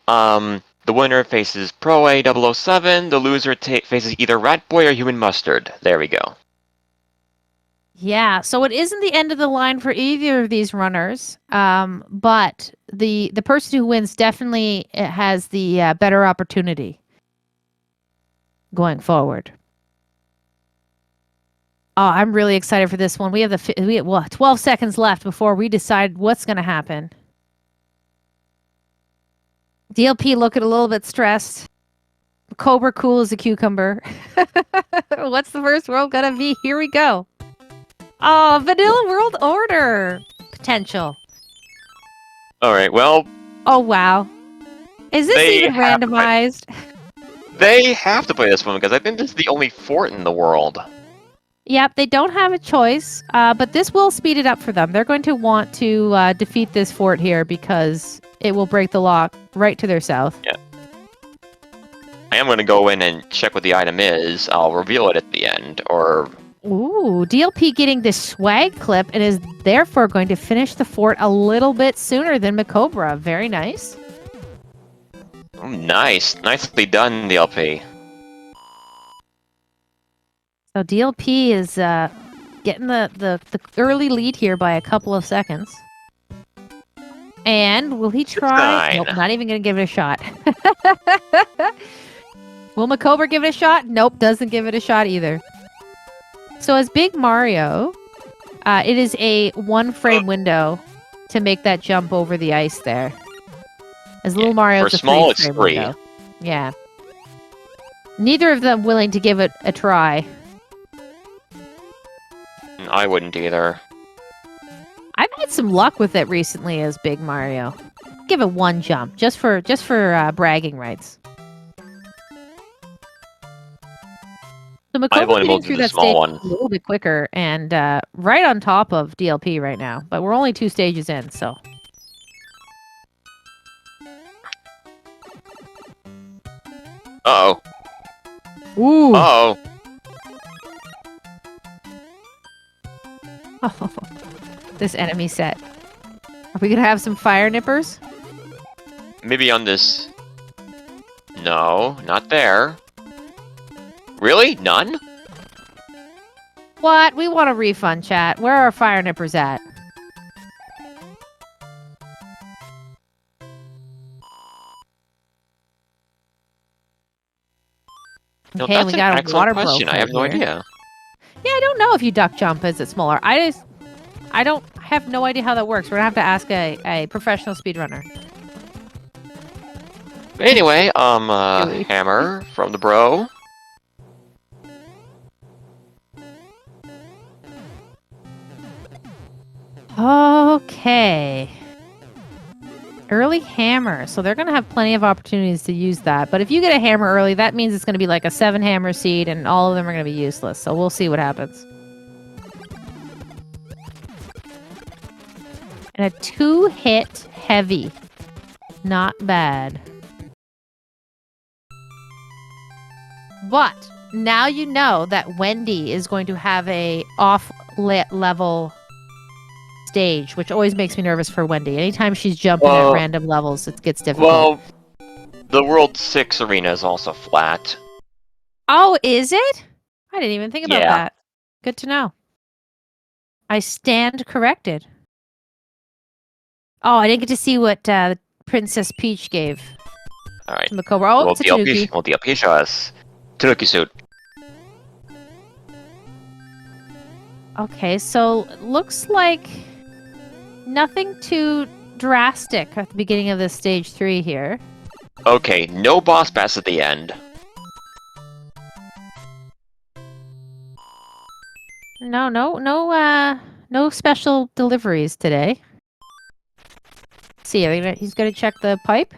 The winner faces Pro A 007. The loser faces either Rat Boy or Human Mustard. There we go. Yeah, so it isn't the end of the line for either of these runners, but the person who wins definitely has the better opportunity going forward. Oh, I'm really excited for this one. We have 12 seconds left before we decide what's going to happen. DLP looking a little bit stressed. Cobra cool as a cucumber. What's the first world gonna be? Here we go. Oh, Vanilla World Order potential. All right, well. Oh, wow. Is this even randomized? They have to play this one because I think this is the only fort in the world. Yep, they don't have a choice, but this will speed it up for them. They're going to want to defeat this fort here because it will break the lock right to their south. Yeah. I am going to go in and check what the item is. I'll reveal it at the end, or... Ooh, DLP getting this swag clip and is therefore going to finish the fort a little bit sooner than MaCobra. Very nice. Oh, nice. Nicely done, DLP. So DLP is getting the early lead here by a couple of seconds. And will he try? Nope, not even going to give it a shot. Will MaCobra give it a shot? Nope, doesn't give it a shot either. So as Big Mario, It is a 1-frame window to make that jump over the ice there. As Little Mario, for it's a small, it's 3-frame 3. window. Yeah. Neither of them willing to give it a try. I wouldn't either. I've had some luck with it recently as Big Mario. Give it 1 jump, just for bragging rights. So I've MaCobra's only getting moved through to the that small stage one. a little bit quicker and right on top of DLP right now. But we're only 2 stages in, so. Uh-oh. Ooh. Uh-oh. This enemy set. Are we gonna have some fire nippers? Maybe on this... No, not there. Really? None? What? We want a refund, chat. Where are our fire nippers at? No, Okay, that's we an got a excellent water question. I have no here. idea. Yeah, I don't know if you duck jump is it smaller. I have no idea how that works. We're gonna have to ask a professional speedrunner. Anyway, hammer from the bro. Okay. Early hammer. So they're going to have plenty of opportunities to use that. But if you get a hammer early, that means it's going to be like a 7 hammer seed and all of them are going to be useless. So we'll see what happens. And a 2-hit heavy. Not bad. But now you know that Wendy is going to have a off-lit level stage, which always makes me nervous for Wendy. Anytime she's jumping at random levels, it gets difficult. Well, the World 6 arena is also flat. Oh, is it? I didn't even think about Yeah. that. Good to know. I stand corrected. Oh, I didn't get to see what Princess Peach gave. All right. MaCobra. Oh, it's a Tanuki. Well, DLP show us. Tanuki suit. Okay, so looks like nothing too drastic at the beginning of this stage 3 here. Okay, no boss bass at the end. No special deliveries today. Let's see, he's gonna check the pipe.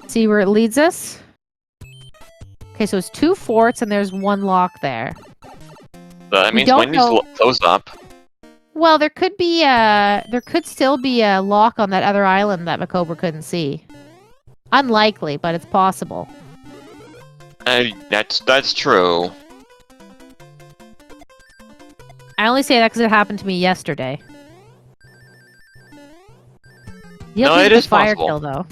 See where it leads us. Okay, so it's 2 forts and there's 1 lock there. But that means Wendy's closed up. Well, there could still be a lock on that other island that MaCobra couldn't see. Unlikely, but it's possible. That's true. I only say that because it happened to me yesterday. No, it is fire possible. kill though.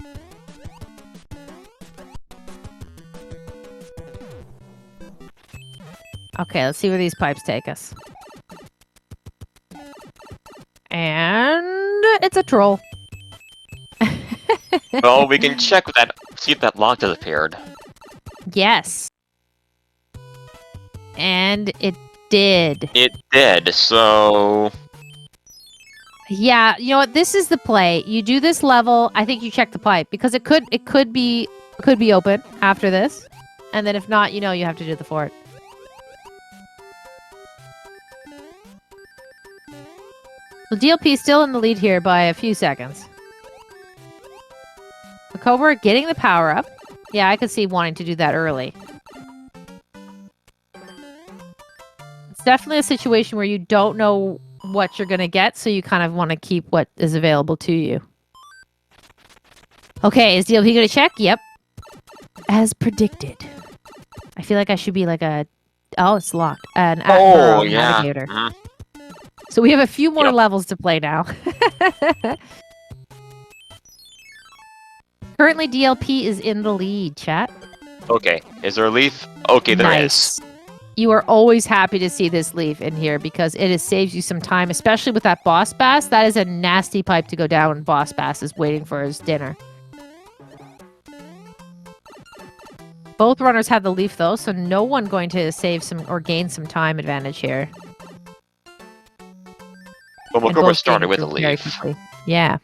Okay, let's see where these pipes take us. And it's a troll. Well, we can check with that. See if that lock disappeared. Yes. And it did. It did. So. Yeah, you know what? This is the play. You do this level. I think you check the pipe because it could be open after this, and then if not, you have to do the fort. Well, DLP is still in the lead here by a few seconds. MaCobra getting the power up. Yeah, I could see wanting to do that early. It's definitely a situation where you don't know what you're going to get, so you kind of want to keep what is available to you. Okay, is DLP going to check? Yep. As predicted. I feel like I should be like a... Oh, it's locked. An navigator. Mm. So we have a few more levels to play now. Currently, DLP is in the lead, chat. Okay, is there a leaf? Okay, there Nice. is. You are always happy to see this leaf in here because it saves you some time, especially with that boss bass. That is a nasty pipe to go down when boss bass is waiting for his dinner. Both runners have the leaf though, so no one going to save some or gain some time advantage here. Well, And MaCobra both started games with a go very leaf. quickly. Yeah.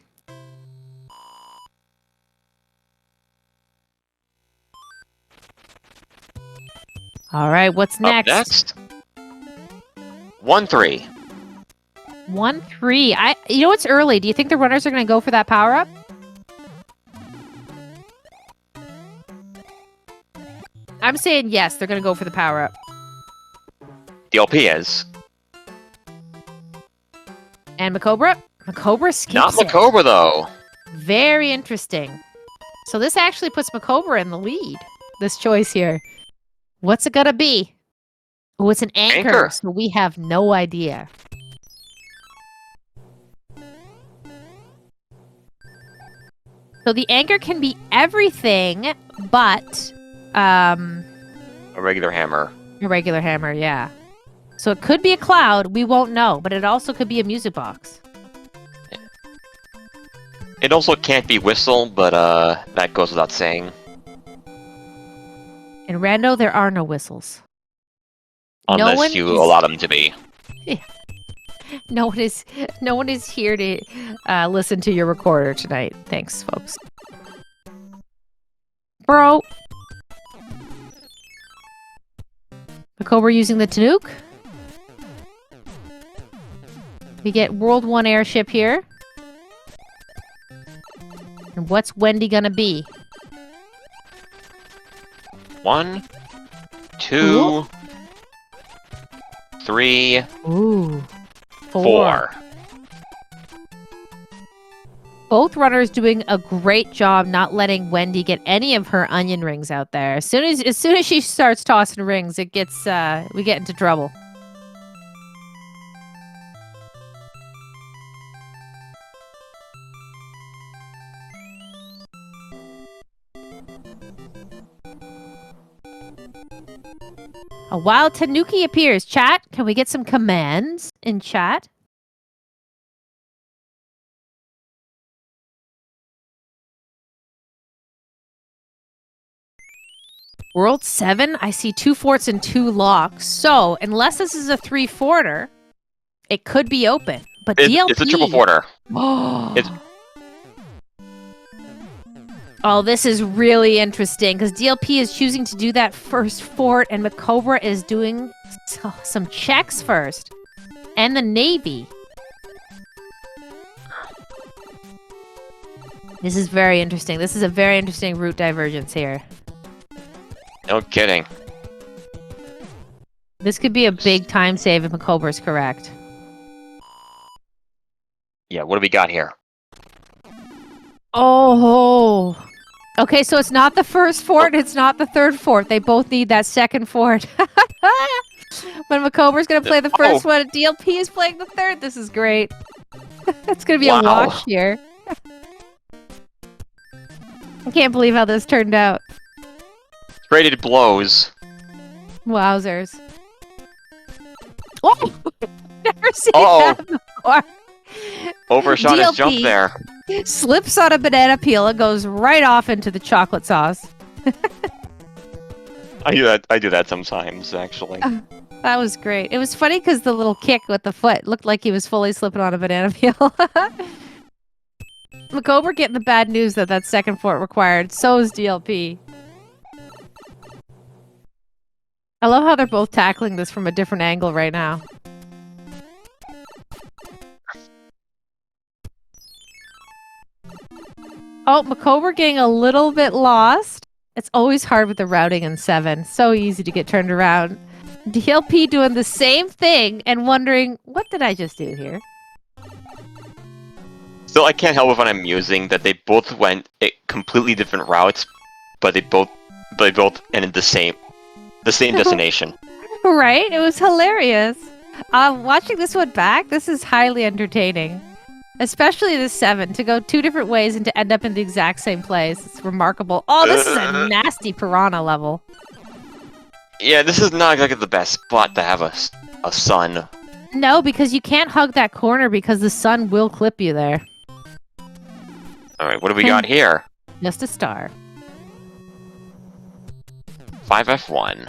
All right, what's Up next? next, 1-3. 1-3. You know, it's early. Do you think the runners are going to go for that power up? I'm saying yes. They're going to go for the power up. DLP is. And MaCobra? MaCobra skips Not it. MaCobra, though. Very interesting. So this actually puts MaCobra in the lead. This choice here. What's it gonna be? Oh, it's an anchor. So we have no idea. So the anchor can be everything, but A regular hammer. a regular hammer, yeah. So it could be a cloud. We won't know, but it also could be a music box. It also can't be whistle, but that goes without saying. In Rando, there are no whistles. Unless you allow them to be. No one is here to listen to your recorder tonight. Thanks, folks. Bro. MaCobra using the Tanook. We get World 1 airship here. And what's Wendy gonna be? 1, 2, Ooh. 3, Ooh. 4. Both runners doing a great job not letting Wendy get any of her onion rings out there. As soon as she starts tossing rings, it gets we get into trouble. A wild Tanuki appears. Chat, can we get some commands in chat? World 7, I see 2 forts and 2 locks. So, unless this is a 3-forter, it could be open. But DLP... It's a triple forter. Oh, this is really interesting because DLP is choosing to do that first fort and MaCobra is doing some checks first. And the Navy. This is very interesting. This is a very interesting route divergence here. No kidding. This could be a big time save if MaCobra is correct. Yeah, what do we got here? Oh. Okay, so it's not the first fort, it's not the third fort. They both need that second fort. When MaCobra's going to play the first one, and DLP is playing the third. This is great. It's going to be a wash here. I can't believe how this turned out. Traded blows. Wowzers. Oh! Never seen that before. Overshot his jump there. Slips on a banana peel and goes right off into the chocolate sauce. I do that sometimes, actually. That was great. It was funny because the little kick with the foot looked like he was fully slipping on a banana peel. MaCobra getting the bad news that second fort required. So is DLP. I love how they're both tackling this from a different angle right now. Oh, MaCobra getting a little bit lost. It's always hard with the routing in 7. So easy to get turned around. DLP doing the same thing and wondering, what did I just do here? Still, I can't help it when I'm musing that they both went completely different routes, but they both ended the same destination. Right? It was hilarious. Watching this one back, this is highly entertaining. Especially the 7, to go 2 different ways and to end up in the exact same place. It's remarkable. Oh, this is a nasty piranha level. Yeah, this is not exactly the best spot to have a sun. No, because you can't hug that corner because the sun will clip you there. Alright, what do we got here? Just a star. 5F1.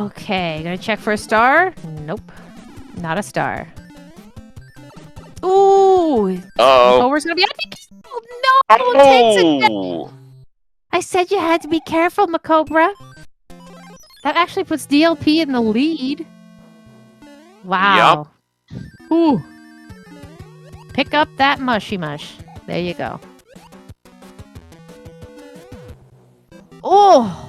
Okay, gonna check for a star? Nope. Not a star. Ooh. Oh. Macobra's gonna be. Oh no! It takes it. Oh. I said you had to be careful, MaCobra. That actually puts DLP in the lead. Wow. Yep. Ooh. Pick up that mushy mush. There you go. Oh!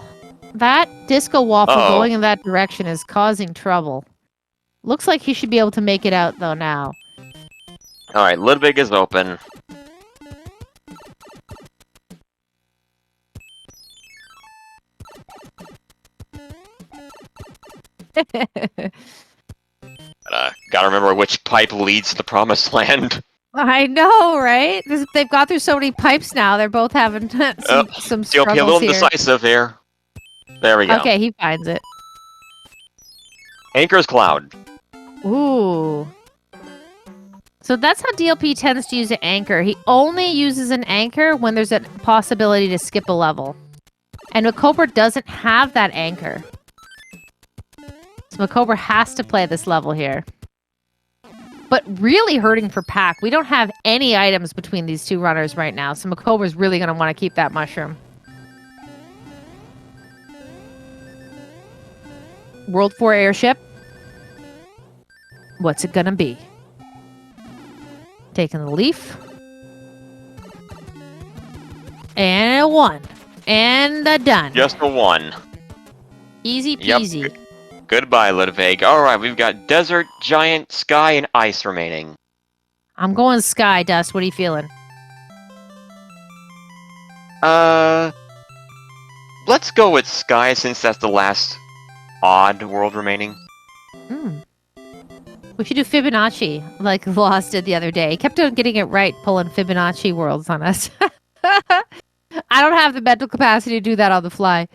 That disco waffle going in that direction is causing trouble. Looks like he should be able to make it out, though, now. Alright, Ludwig is open. Gotta remember which pipe leads to the promised land. I know, right? They've got through so many pipes now. They're both having some struggles DLP a little here. indecisive here. There we go. Okay, he finds it. Anchor's Cloud. Ooh. So that's how DLP tends to use an anchor. He only uses an anchor when there's a possibility to skip a level. And MaCobra doesn't have that anchor. So MaCobra has to play this level here. But really hurting for Pack. We don't have any items between these two runners right now, so MaCobra's really going to want to keep that mushroom. World 4 airship. What's it going to be? Taking the leaf. And a 1. And a done. Just a 1. Easy peasy. Yep. Goodbye, Ludwig. Alright, we've got Desert, Giant, Sky, and Ice remaining. I'm going Sky, Dust. What are you feeling? Let's go with Sky since that's the last odd world remaining. We should do Fibonacci, like Lost did the other day. He kept on getting it right, pulling Fibonacci worlds on us. I don't have the mental capacity to do that on the fly.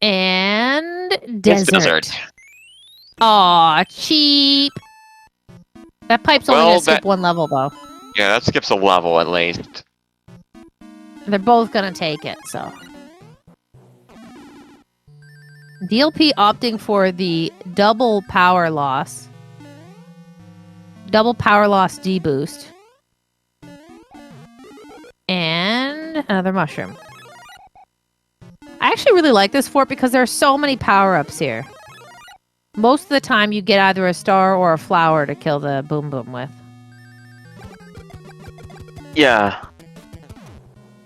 And desert. Aw, cheap. That pipe's only gonna skip one level, though. Yeah, that skips a level at least. They're both gonna take it, so. DLP opting for the double power loss. Double power loss deboost. And another mushroom. I actually really like this fort because there are so many power-ups here. Most of the time you get either a star or a flower to kill the Boom Boom with. Yeah.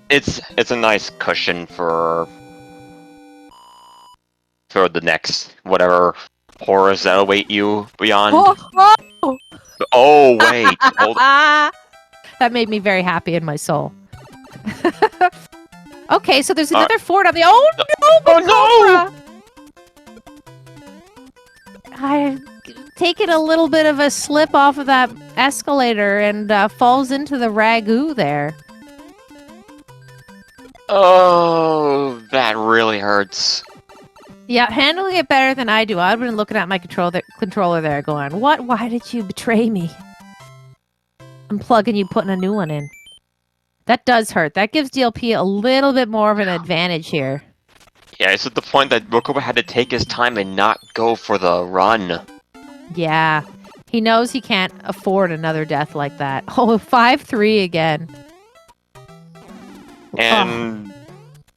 It's a nice cushion for the next whatever horrors that await you beyond. Oh wait. Hold on. That made me very happy in my soul. Okay, so there's another fort on the. Oh no! I taken a little bit of a slip off of that escalator and falls into the ragu there. Oh, that really hurts. Yeah, handling it better than I do. I've been looking at my controller there going, what? Why did you betray me? Unplugging you, putting a new one in. That does hurt. That gives DLP a little bit more of an advantage here. Yeah, it's at the point that MaCobra had to take his time and not go for the run. Yeah. He knows he can't afford another death like that. Oh, 5-3 again. And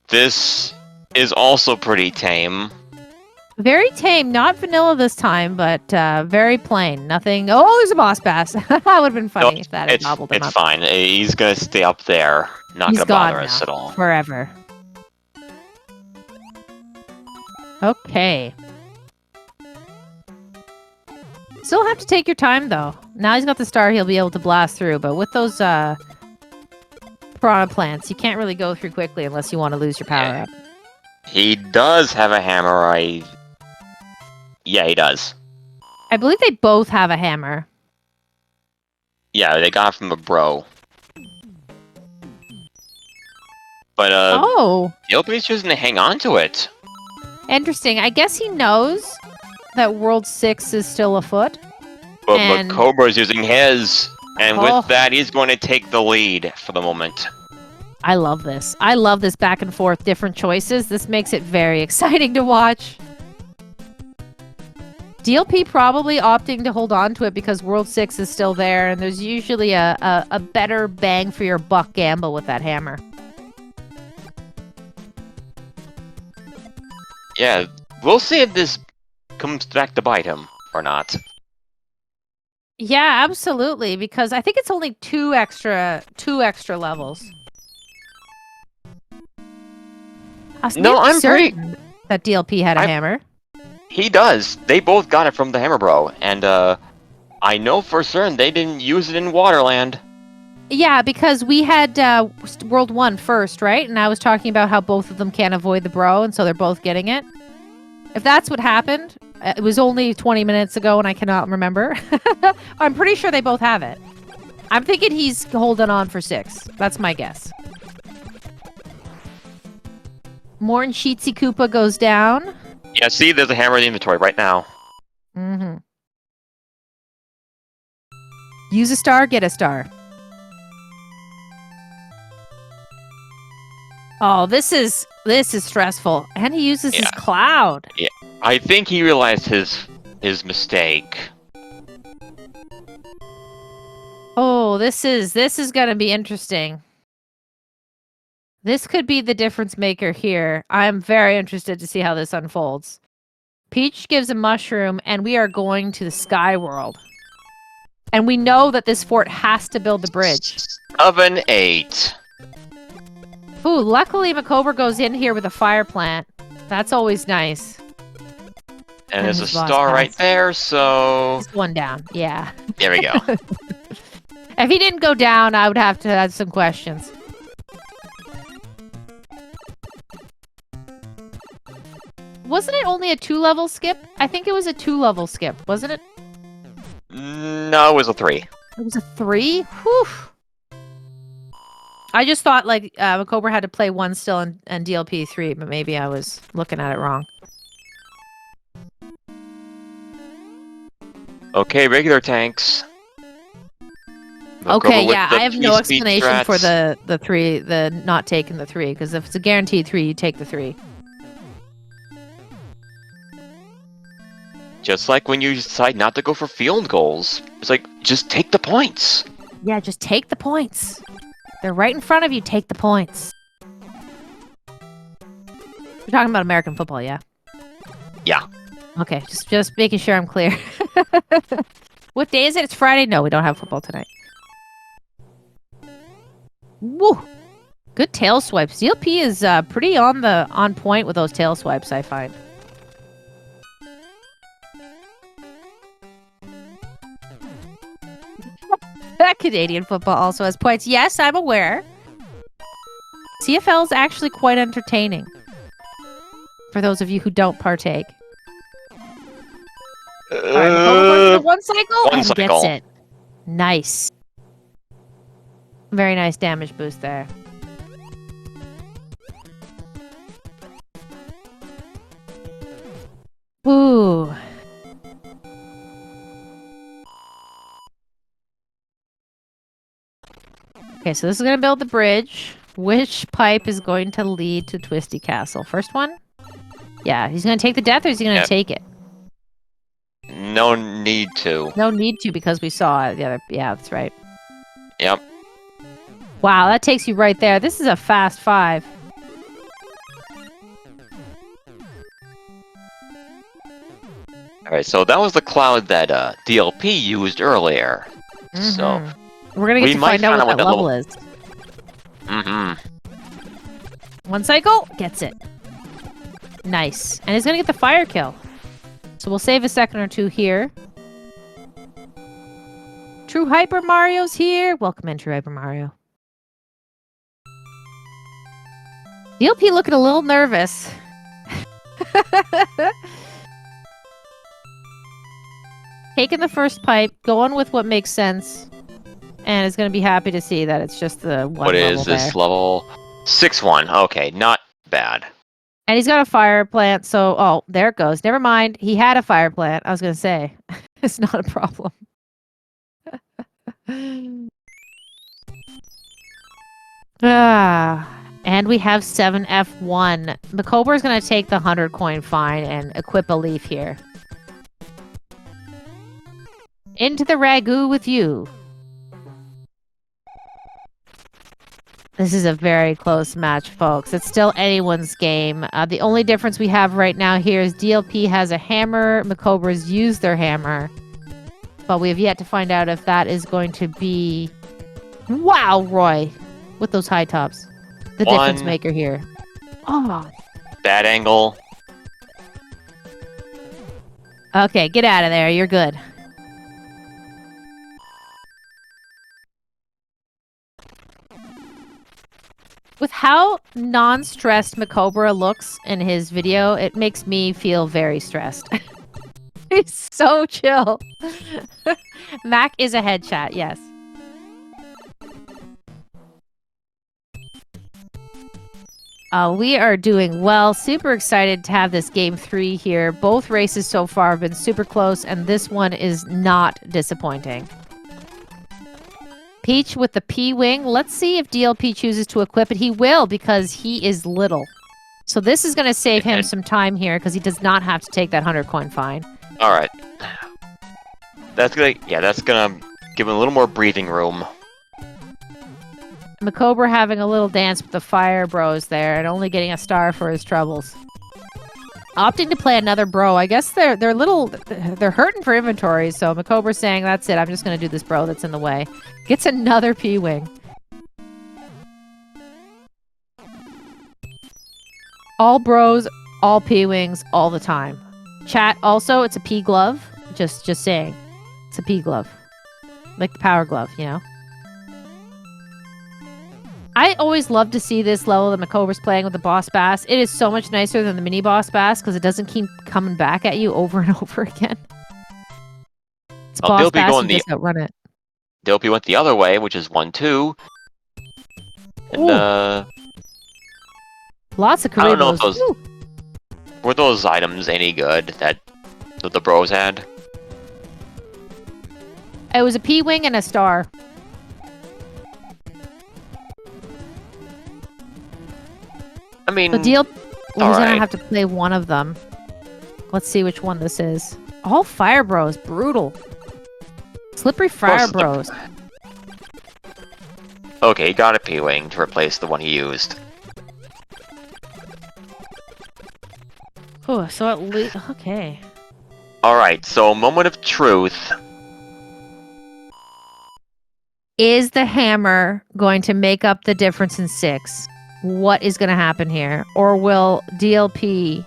this is also pretty tame. Very tame. Not vanilla this time, but very plain. Nothing. Oh, there's a boss pass. That would have been funny if that had gobbled him up. It's fine. He's going to stay up there. Not going to bother us at all. Forever. Okay. Still have to take your time, though. Now he's got the star, he'll be able to blast through. But with those piranha plants, you can't really go through quickly unless you want to lose your power up. He does have a hammer, Yeah, he does. I believe they both have a hammer. Yeah, they got it from a bro. But, DLP's choosing to hang on to it. Interesting. I guess he knows that World 6 is still afoot. But MaCobra's using his, and with that, he's going to take the lead for the moment. I love this. I love this back and forth, different choices. This makes it very exciting to watch. DLP probably opting to hold on to it because World 6 is still there, and there's usually a better bang for your buck gamble with that hammer. Yeah, we'll see if this comes back to bite him or not. Yeah, absolutely, because I think it's only two extra levels. No, I'm pretty... that DLP had a hammer. He does. They both got it from the Hammer Bro, and I know for certain they didn't use it in Waterland. Yeah, because we had World 1 first, right? And I was talking about how both of them can't avoid the bro, and so they're both getting it. If that's what happened, it was only 20 minutes ago, and I cannot remember. I'm pretty sure they both have it. I'm thinking he's holding on for 6. That's my guess. Morn Sheetsy Koopa goes down. Yeah, see, there's a hammer in the inventory right now. Mm-hmm. Use a star, get a star. Oh, this is stressful. And he uses his cloud. Yeah, I think he realized his mistake. Oh, this is gonna be interesting. This could be the difference maker here. I'm very interested to see how this unfolds. Peach gives a mushroom, and we are going to the Sky World. And we know that this fort has to build the bridge. 7-8. Ooh, luckily MaCobra goes in here with a fire plant. That's always nice. And there's a star right there, so... Just one down, yeah. There we go. If he didn't go down, I would have to add some questions. Wasn't it only a 2-level skip? I think it was a 2-level skip, wasn't it? No, it was a 3. It was a 3? Whew. I just thought, like, MaCobra had to play 1 still and DLP 3, but maybe I was looking at it wrong. Okay, regular tanks. Okay, yeah, I have no explanation for the not taking the 3, because if it's a guaranteed 3, you take the 3. Just like when you decide not to go for field goals. It's like, just take the points. Yeah, just take the points. They're right in front of you, take the points. We're talking about American football, yeah? Yeah. Okay, just making sure I'm clear. What day is it? It's Friday? No, we don't have football tonight. Woo! Good tail swipes. DLP is pretty on point with those tail swipes, I find. Canadian football also has points. Yes, I'm aware. CFL is actually quite entertaining. For those of you who don't partake. Alright, MaCobra goes for 1 cycle and gets it. Nice. Very nice damage boost there. Ooh. Okay, so this is going to build the bridge. Which pipe is going to lead to Twisty Castle? First one? Yeah, he's going to take the death, or is he going to take it? No need to. No need to, because we saw it. Yeah, that's right. Yep. Wow, that takes you right there. This is a fast 5. Alright, so that was the cloud that DLP used earlier. Mm-hmm. So... We're gonna get to find out what that level is. Mm-hmm. 1 cycle, gets it. Nice. And he's gonna get the fire kill. So we'll save a second or two here. True Hyper Mario's here. Welcome in, True Hyper Mario. DLP looking a little nervous. Taking the first pipe, going with what makes sense. And is going to be happy to see that it's just the one What is this level? 6-1. Okay, not bad. And he's got a fire plant, so... Oh, there it goes. Never mind. He had a fire plant. I was going to say. It's not a problem. And we have 7F1. MaCobra is going to take the 100 coin fine and equip a leaf here. Into the ragu with you. This is a very close match, folks. It's still anyone's game. The only difference we have right now here is DLP has a hammer. MaCobra's used their hammer. But we have yet to find out if that is going to be... Wow, Roy! With those high tops. The difference maker here. Oh. Bad angle. Okay, get out of there. You're good. With how non-stressed MaCobra looks in his video, it makes me feel very stressed. He's so chill. Mac is a headshot, yes. We are doing well. Super excited to have this game 3 here. Both races so far have been super close, and this one is not disappointing. Peach with the P-Wing. Let's see if DLP chooses to equip it. He will, because he is little. So this is going to save him some time here, because he does not have to take that 100-coin fine. Alright. That's gonna give him a little more breathing room. MaCobra having a little dance with the fire bros there, and only getting a star for his troubles. Opting to play another bro. I guess they're hurting for inventory, so MaCobra's saying, that's it, I'm just going to do this bro that's in the way. Gets another P-Wing. All bros, all P-Wings, all the time. Chat, also, it's a P-Glove. Just saying. It's a P-Glove. Like the Power Glove, you know? I always love to see this level that MaCobra's playing with the Boss Bass. It is so much nicer than the Mini Boss Bass because it doesn't keep coming back at you over and over again. It's Boss Bass, you just outrun it. DLP went the other way, which is 1-2. And, lots of I don't know Karibos. if were those items any good that the bros had? It was a P-Wing and a star. I mean, he's gonna have to play one of them. Let's see which one this is. All Fire Bros, brutal. Slippery Fire Bros. Okay, he got a P-Wing to replace the one he used. Oh, so at least okay. Alright, so moment of truth. Is the hammer going to make up the difference in 6? What is going to happen here? Or will DLP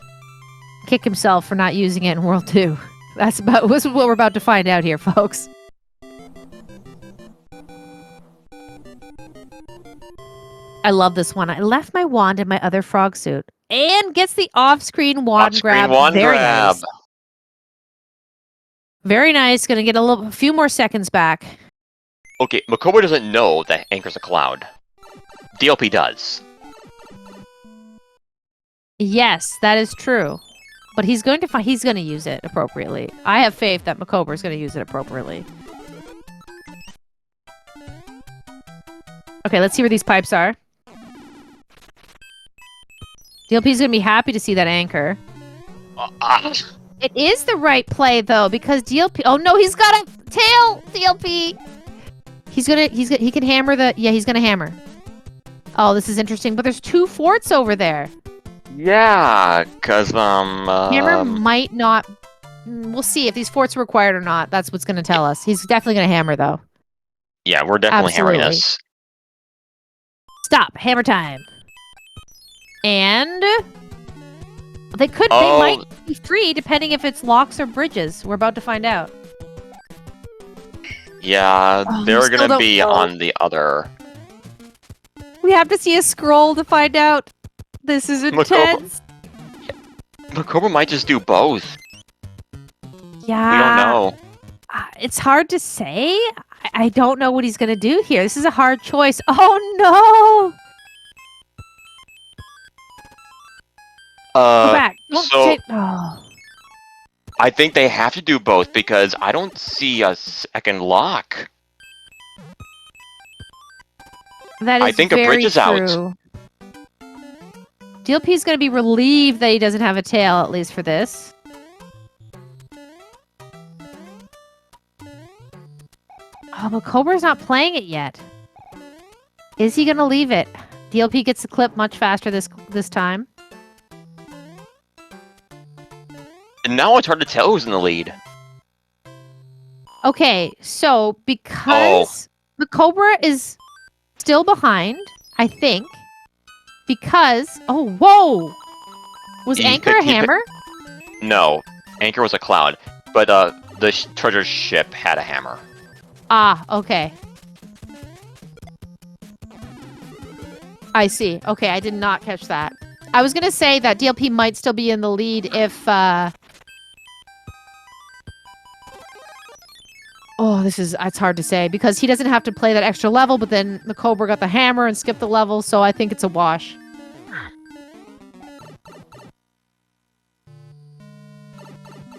kick himself for not using it in World 2? This is what we're about to find out here, folks. I love this one. I left my wand in my other frog suit. And gets the off-screen wand grab. Very nice. Very nice. Going to get a few more seconds back. Okay, MaCobra doesn't know that Anchor's a cloud. DLP does. Yes, that is true. But he's going to use it appropriately. I have faith that MaCobra is going to use it appropriately. Okay, let's see where these pipes are. DLP's going to be happy to see that anchor. It is the right play though, because DLP. Oh no, he's got a tail. DLP. He can hammer the. Yeah, he's gonna hammer. Oh, this is interesting. But there's 2 forts over there. Yeah, cause hammer might not. We'll see if these forts are required or not. That's what's gonna tell us. He's definitely gonna hammer though. Yeah, we're definitely hammering this. Stop. Hammer time. And they might be free depending if it's locks or bridges. We're about to find out. Yeah, they're gonna be on the other. We have to see a scroll to find out. This is intense. MaCobra might just do both. Yeah. We don't know. It's hard to say. I don't know what he's gonna do here. This is a hard choice. Oh no! Go back. I think they have to do both because I don't see a second lock. That is I think very a bridge is true. out. DLP's going to be relieved that he doesn't have a tail, at least for this. Oh, MaCobra's not playing it yet. Is he gonna leave it? DLP gets the clip much faster this time. And now it's hard to tell who's in the lead. Okay, so because MaCobra is still behind, I think, because whoa, was Anchor a hammer? No, Anchor was a cloud, but the treasure ship had a hammer. Ah, okay. I see. Okay, I did not catch that. I was gonna say that DLP might still be in the lead if oh, it's hard to say because he doesn't have to play that extra level, but then MaCobra got the hammer and skipped the level, so I think it's a wash.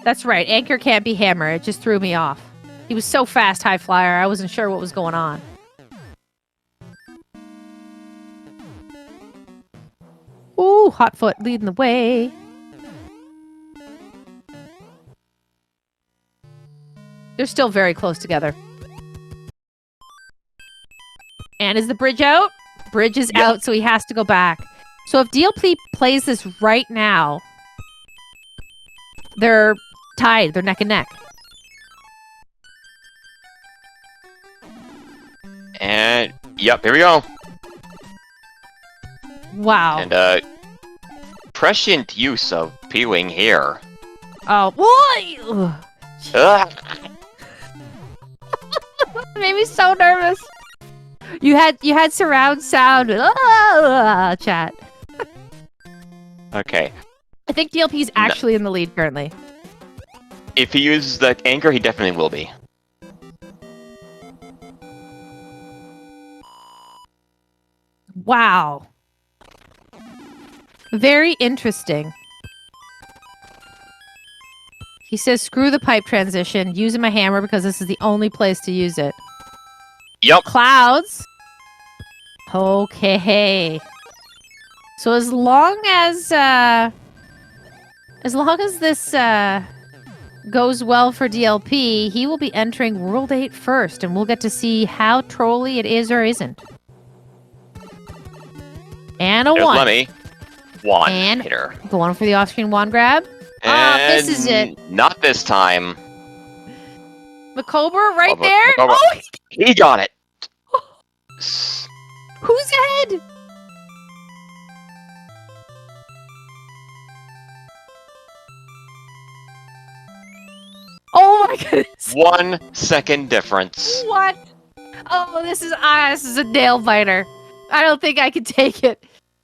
That's right. Anchor can't be hammer. It just threw me off. He was so fast, high flyer. I wasn't sure what was going on. Ooh, Hotfoot leading the way. They're still very close together. And is the bridge out? Bridge is out, so he has to go back. So if DLP plays this right now, they're tied. They're neck and neck. And, yep, here we go. Wow. And, prescient use of P-Wing here. Oh, boy! Ugh. Made me so nervous. You had surround sound. Chat. Okay. I think DLP's actually in the lead currently. If he uses that Anchor, he definitely will be. Wow. Very interesting. He says, screw the pipe transition, using my hammer because this is the only place to use it. Yep. Clouds. Okay. So as long as this goes well for DLP, he will be entering World 8 first, and we'll get to see how trolly it is or isn't. And a There's one. Lemmy. One And hitter. going for the off-screen wand grab. And this is it. Not this time. MaCobra right there. MaCobra. Oh, He got it. who's ahead? Oh my goodness. 1 second difference. What? Oh, this is a nail biter. I don't think I can take it.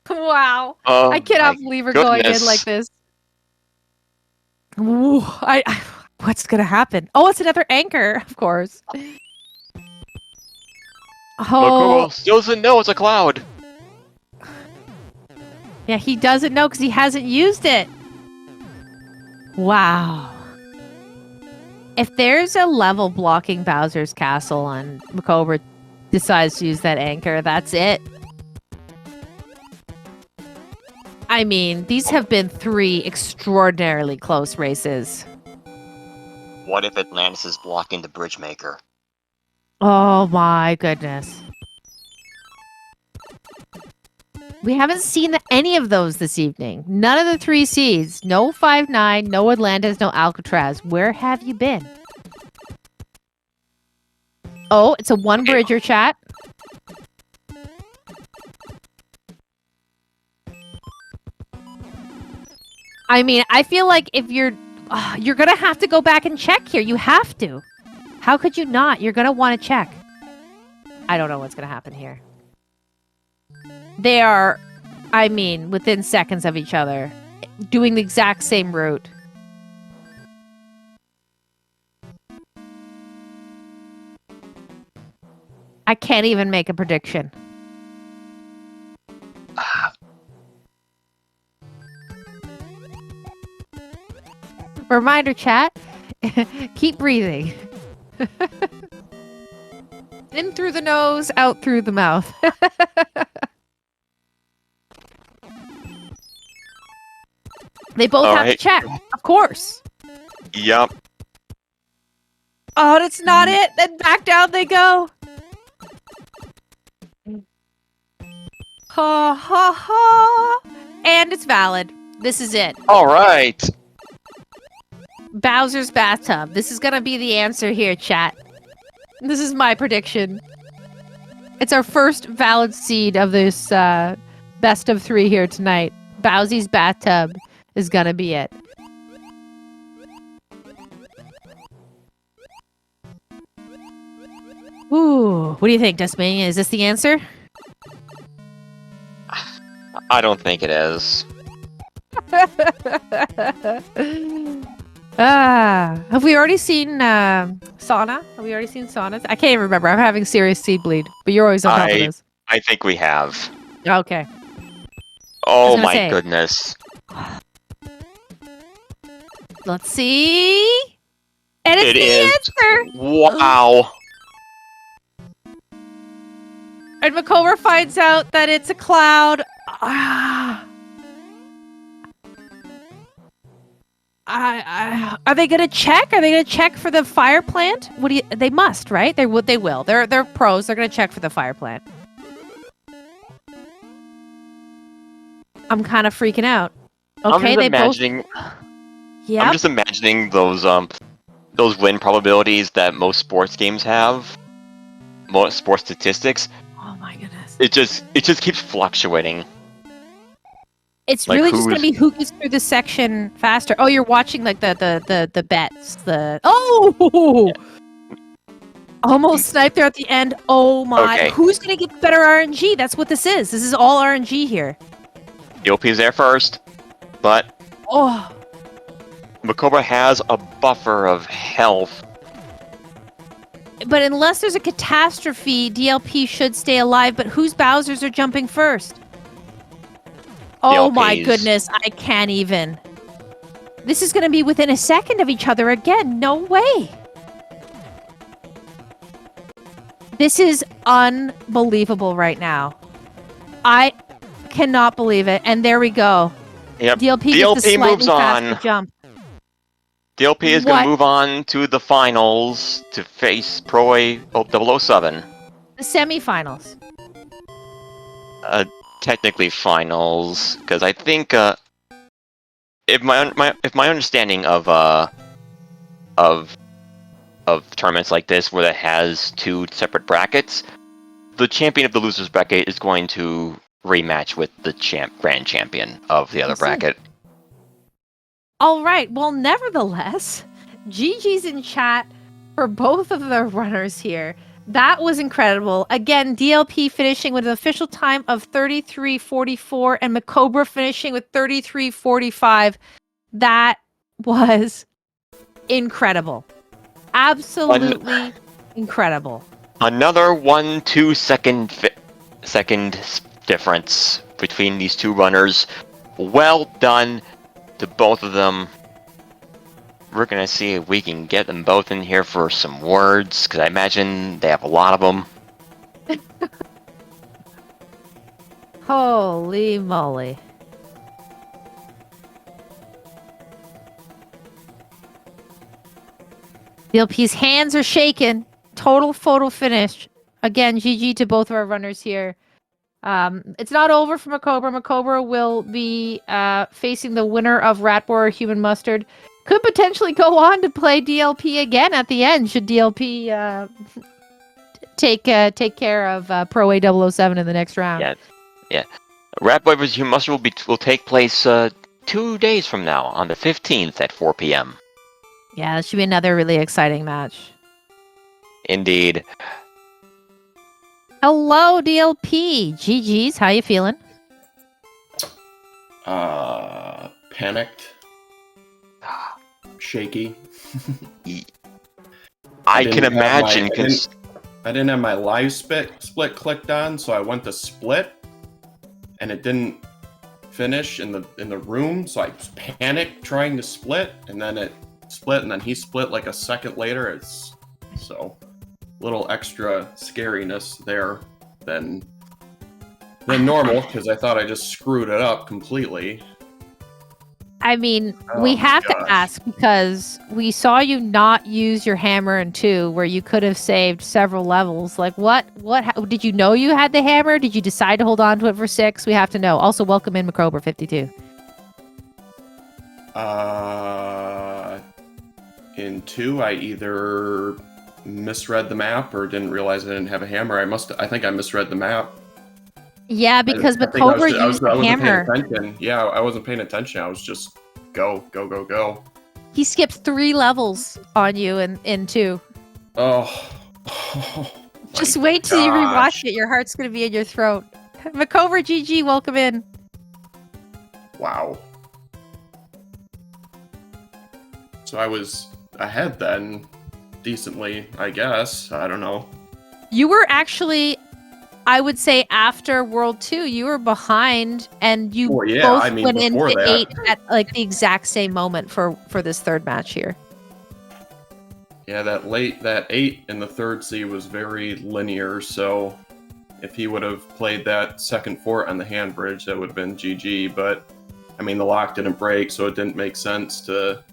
Wow. I cannot believe we're going in like this. Ooh, what's gonna happen? Oh, it's another anchor, of course. Oh, MaCobra still doesn't know it's a cloud. yeah, he doesn't know because he hasn't used it. Wow. If there's a level blocking Bowser's castle and MaCobra decides to use that anchor, that's it. I mean, these have been 3 extraordinarily close races. What if Atlantis is blocking the bridge maker? Oh my goodness. We haven't seen any of those this evening. None of the 3 seeds. No 5-9, no Atlantis, no Alcatraz. Where have you been? Oh, it's a one bridger chat. I mean, I feel like if you're gonna have to go back and check here. You have to. How could you not? You're gonna want to check. I don't know what's gonna happen here. They are, I mean, within seconds of each other, doing the exact same route. I can't even make a prediction. Reminder, chat. Keep breathing. In through the nose, out through the mouth. They both have to check, of course. Yep. Oh, that's not it. Then back down they go. Ha ha ha. And it's valid. This is it. All right. Bowser's bathtub. This is gonna be the answer here, chat. This is my prediction. It's our first valid seed of this best of 3 here tonight. Bowsy's bathtub is gonna be it. Ooh, what do you think, Desmania? Is this the answer? I don't think it is. Have we already seen Sauna? Have we already seen Sauna? I can't even remember. I'm having serious seed bleed, but you're always on top of this. I think we have. Okay. Oh my goodness. Let's see. And it's It the is. answer. Wow. And MaCobra finds out that it's a cloud. Are they gonna check? Are they gonna check for the fire plant? They must, right? They will. They're pros. They're gonna check for the fire plant. I'm kind of freaking out. Okay, I'm just imagining those win probabilities that most sports games have. Most sports statistics. Oh my goodness. It just keeps fluctuating. It's Like, really just gonna be who gets through this section faster. Oh, you're watching like the bets. Oh, almost sniped there at the end. Oh my! Okay. Who's gonna get better RNG? That's what this is. This is all RNG here. DLP's there first, but Oh, MaCobra has a buffer of health. but unless there's a catastrophe, DLP should stay alive. But whose Bowsers are jumping first? Oh my DLP's. goodness! I can't even. This is gonna be within a second of each other again. No way. This is unbelievable right now. I cannot believe it. And there we go. Yep. DLP gets the DLP moves slightly faster on. jump. DLP is What? going to move on to the finals to face Pro 007. The semifinals. Technically finals, because I think if my understanding of tournaments like this where it has 2 separate brackets, the champion of the losers bracket is going to rematch with the grand champion of the other bracket. All right. Well, nevertheless, GG's in chat for both of the runners here. That was incredible. Again, DLP finishing with an official time of 33:44 and MaCobra finishing with 33:45. That was incredible. Absolutely incredible. Another 1-2 second difference between these 2 runners. Well done to both of them. We're gonna see if we can get them both in here for some words, because I imagine they have a lot of them. Holy moly. DLP's hands are shaking. Total photo finish. Again, GG to both of our runners here. It's not over for MaCobra. MaCobra will be facing the winner of Ratboar or Human Mustard. Could potentially go on to play DLP again at the end, should DLP take care of Pro A007 in the next round. Yeah. Ratboy vs. Human Mustard will take place 2 days from now, on the 15th at 4 p.m. Yeah, that should be another really exciting match. Indeed. Hello, DLP. GG's, how you feeling? Panicked. Shaky. I can imagine. I didn't have my live split clicked on, so I went to split, and it didn't finish in the room. So I panicked trying to split, and then it split, and then he split like a second later. It's so little extra scariness there than normal, because I thought I just screwed it up completely. I mean, Oh we my have to gosh. ask because we saw you not use your hammer in 2, where you could have saved several levels. Like, did you know you had the hammer? Did you decide to hold on to it for 6? We have to know. Also, welcome in MaCobra52. In 2, I either misread the map or didn't realize I didn't have a hammer. I think I misread the map. Yeah, because I think I MaCobra used the wasn't paying hammer. attention. Yeah, I wasn't paying attention. I was just go. He skipped 3 levels on you in 2. Oh. Just my wait till you gosh. rewatch it. Your heart's gonna be in your throat. MaCobra GG, welcome in. Wow. So I was ahead then, decently, I guess. I don't know. You were actually, I would say, after World 2, you were behind, and you Well, yeah, both I mean, went before into that. 8 at like the exact same moment for this third match here. Yeah, that 8 in the third C was very linear, so if he would have played that second fort on the hand bridge, that would have been GG, but I mean, the lock didn't break, so it didn't make sense to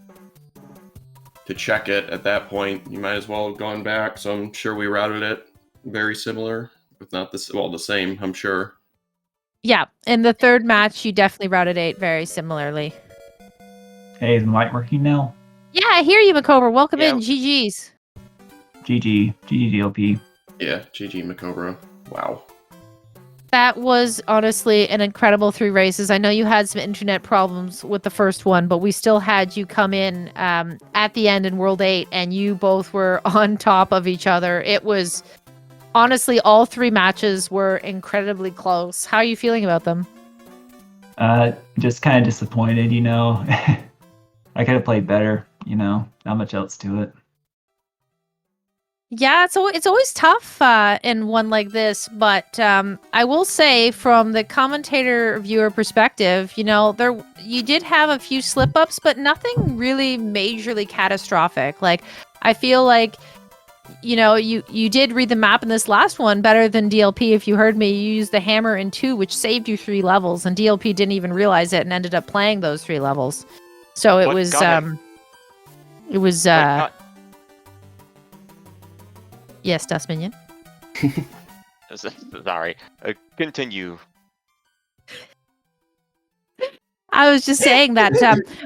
check it at that point. You might as well have gone back, so I'm sure we routed it very similar, if not the same, I'm sure. Yeah, in the third match, you definitely routed 8 very similarly. Hey, is the mic working now? Yeah, I hear you, MaCobra. Welcome Yeah. in. GG's. GG DLP. Yeah, GG MaCobra. Wow. That was honestly an incredible 3 races. I know you had some internet problems with the first one, but we still had you come in at the end in World 8, and you both were on top of each other. It was, honestly, all 3 matches were incredibly close. How are you feeling about them? Just kind of disappointed, you know. I could have played better, you know. Not much else to it. Yeah, it's always tough in one like this, but I will say from the commentator viewer perspective, you know, you did have a few slip ups, but nothing really majorly catastrophic. Like, I feel like, you know, you did read the map in this last one better than DLP. If you heard me, you used the hammer in 2, which saved you 3 levels, and DLP didn't even realize it and ended up playing those 3 levels. So it What was got him- yes, Dust Minion. Sorry. Continue. I was just saying that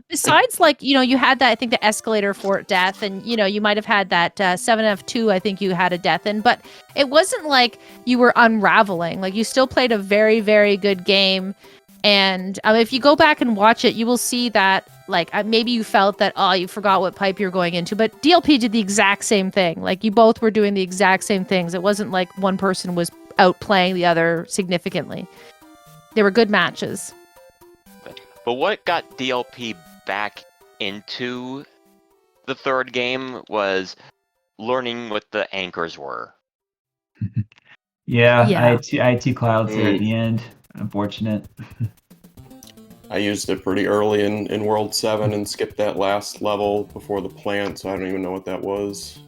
besides, like, you know, you had that, I think, the escalator fort death, and, you know, you might have had that 7F2, I think you had a death in, but it wasn't like you were unraveling. Like, you still played a very, very good game. And if you go back and watch it, you will see that, like, maybe you felt that, oh, you forgot what pipe you're going into. But DLP did the exact same thing. Like, you both were doing the exact same things. It wasn't like one person was outplaying the other significantly. They were good matches. But what got DLP back into the third game was learning what the anchors were. Yeah. Yeah. I had 2 clouds there at the end. Unfortunate. I used it pretty early in World 7 and skipped that last level before the plant, so I don't even know what that was.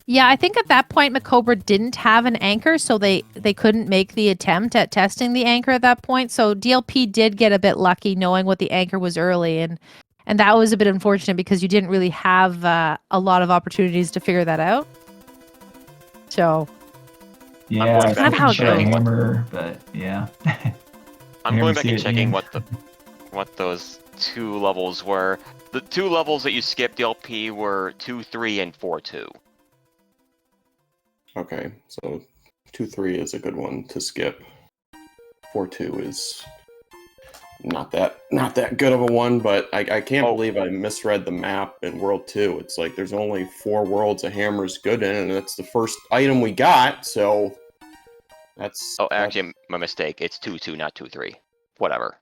Yeah, I think at that point, MaCobra didn't have an anchor, so they couldn't make the attempt at testing the anchor at that point. So DLP did get a bit lucky knowing what the anchor was early, and that was a bit unfortunate because you didn't really have a lot of opportunities to figure that out. So Yeah, That's kind of how it should have goes. hammer, but yeah. I'm Never going back see and it checking again. what those 2 levels were. The 2 levels that you skipped DLP were 2-3 and 4-2. Okay, so 2-3 is a good one to skip. 4-2 is not that good of a one, but I can't believe I misread the map in World 2. It's like there's only 4 worlds a hammer's good in, and that's the first item we got, so that's... Oh, actually, my mistake. It's 2-2, not 2-3. Whatever.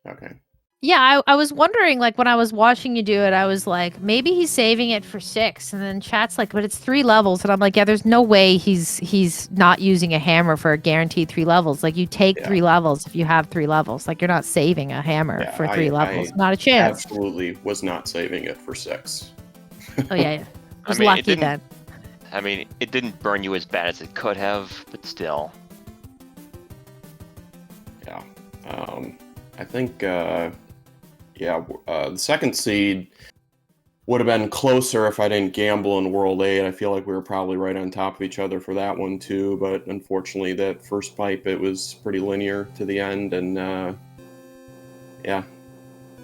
Okay. yeah, I was wondering, like, when I was watching you do it, I was like, maybe he's saving it for 6. And then chat's like, but it's 3 levels. And I'm like, yeah, there's no way he's not using a hammer for a guaranteed 3 levels. Like, you take 3 levels if you have 3 levels. Like, you're not saving a hammer for 3 levels. Not a chance. Absolutely was not saving it for 6. Oh, yeah. It I was mean, lucky then. I mean, it didn't burn you as bad as it could have, but still. Yeah. I think Yeah, the second seed would have been closer if I didn't gamble in World 8. I feel like we were probably right on top of each other for that one too, but unfortunately that first pipe, it was pretty linear to the end, and yeah.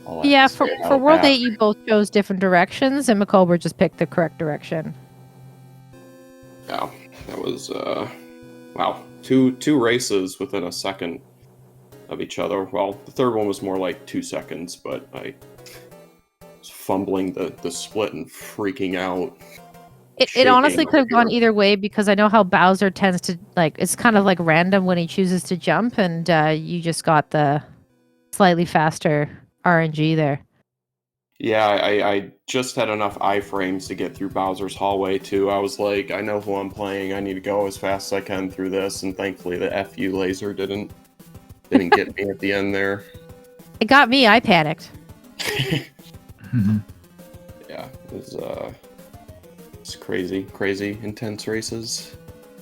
All I Yeah, have to for, say for about World that. 8, you both chose different directions, and MaCobra just picked the correct direction. Yeah, that was, wow, two races within a second of each other. Well, the third one was more like 2 seconds, but I was fumbling the split and freaking out. It honestly shaking could have gone here. either way, because I know how Bowser tends to, like, it's kind of like random when he chooses to jump, and you just got the slightly faster RNG there. Yeah, I just had enough iframes to get through Bowser's hallway too. I was like, I know who I'm playing. I need to go as fast as I can through this, and thankfully the FU laser didn't get me at the end there. It got me. I panicked. Yeah, it's crazy intense races.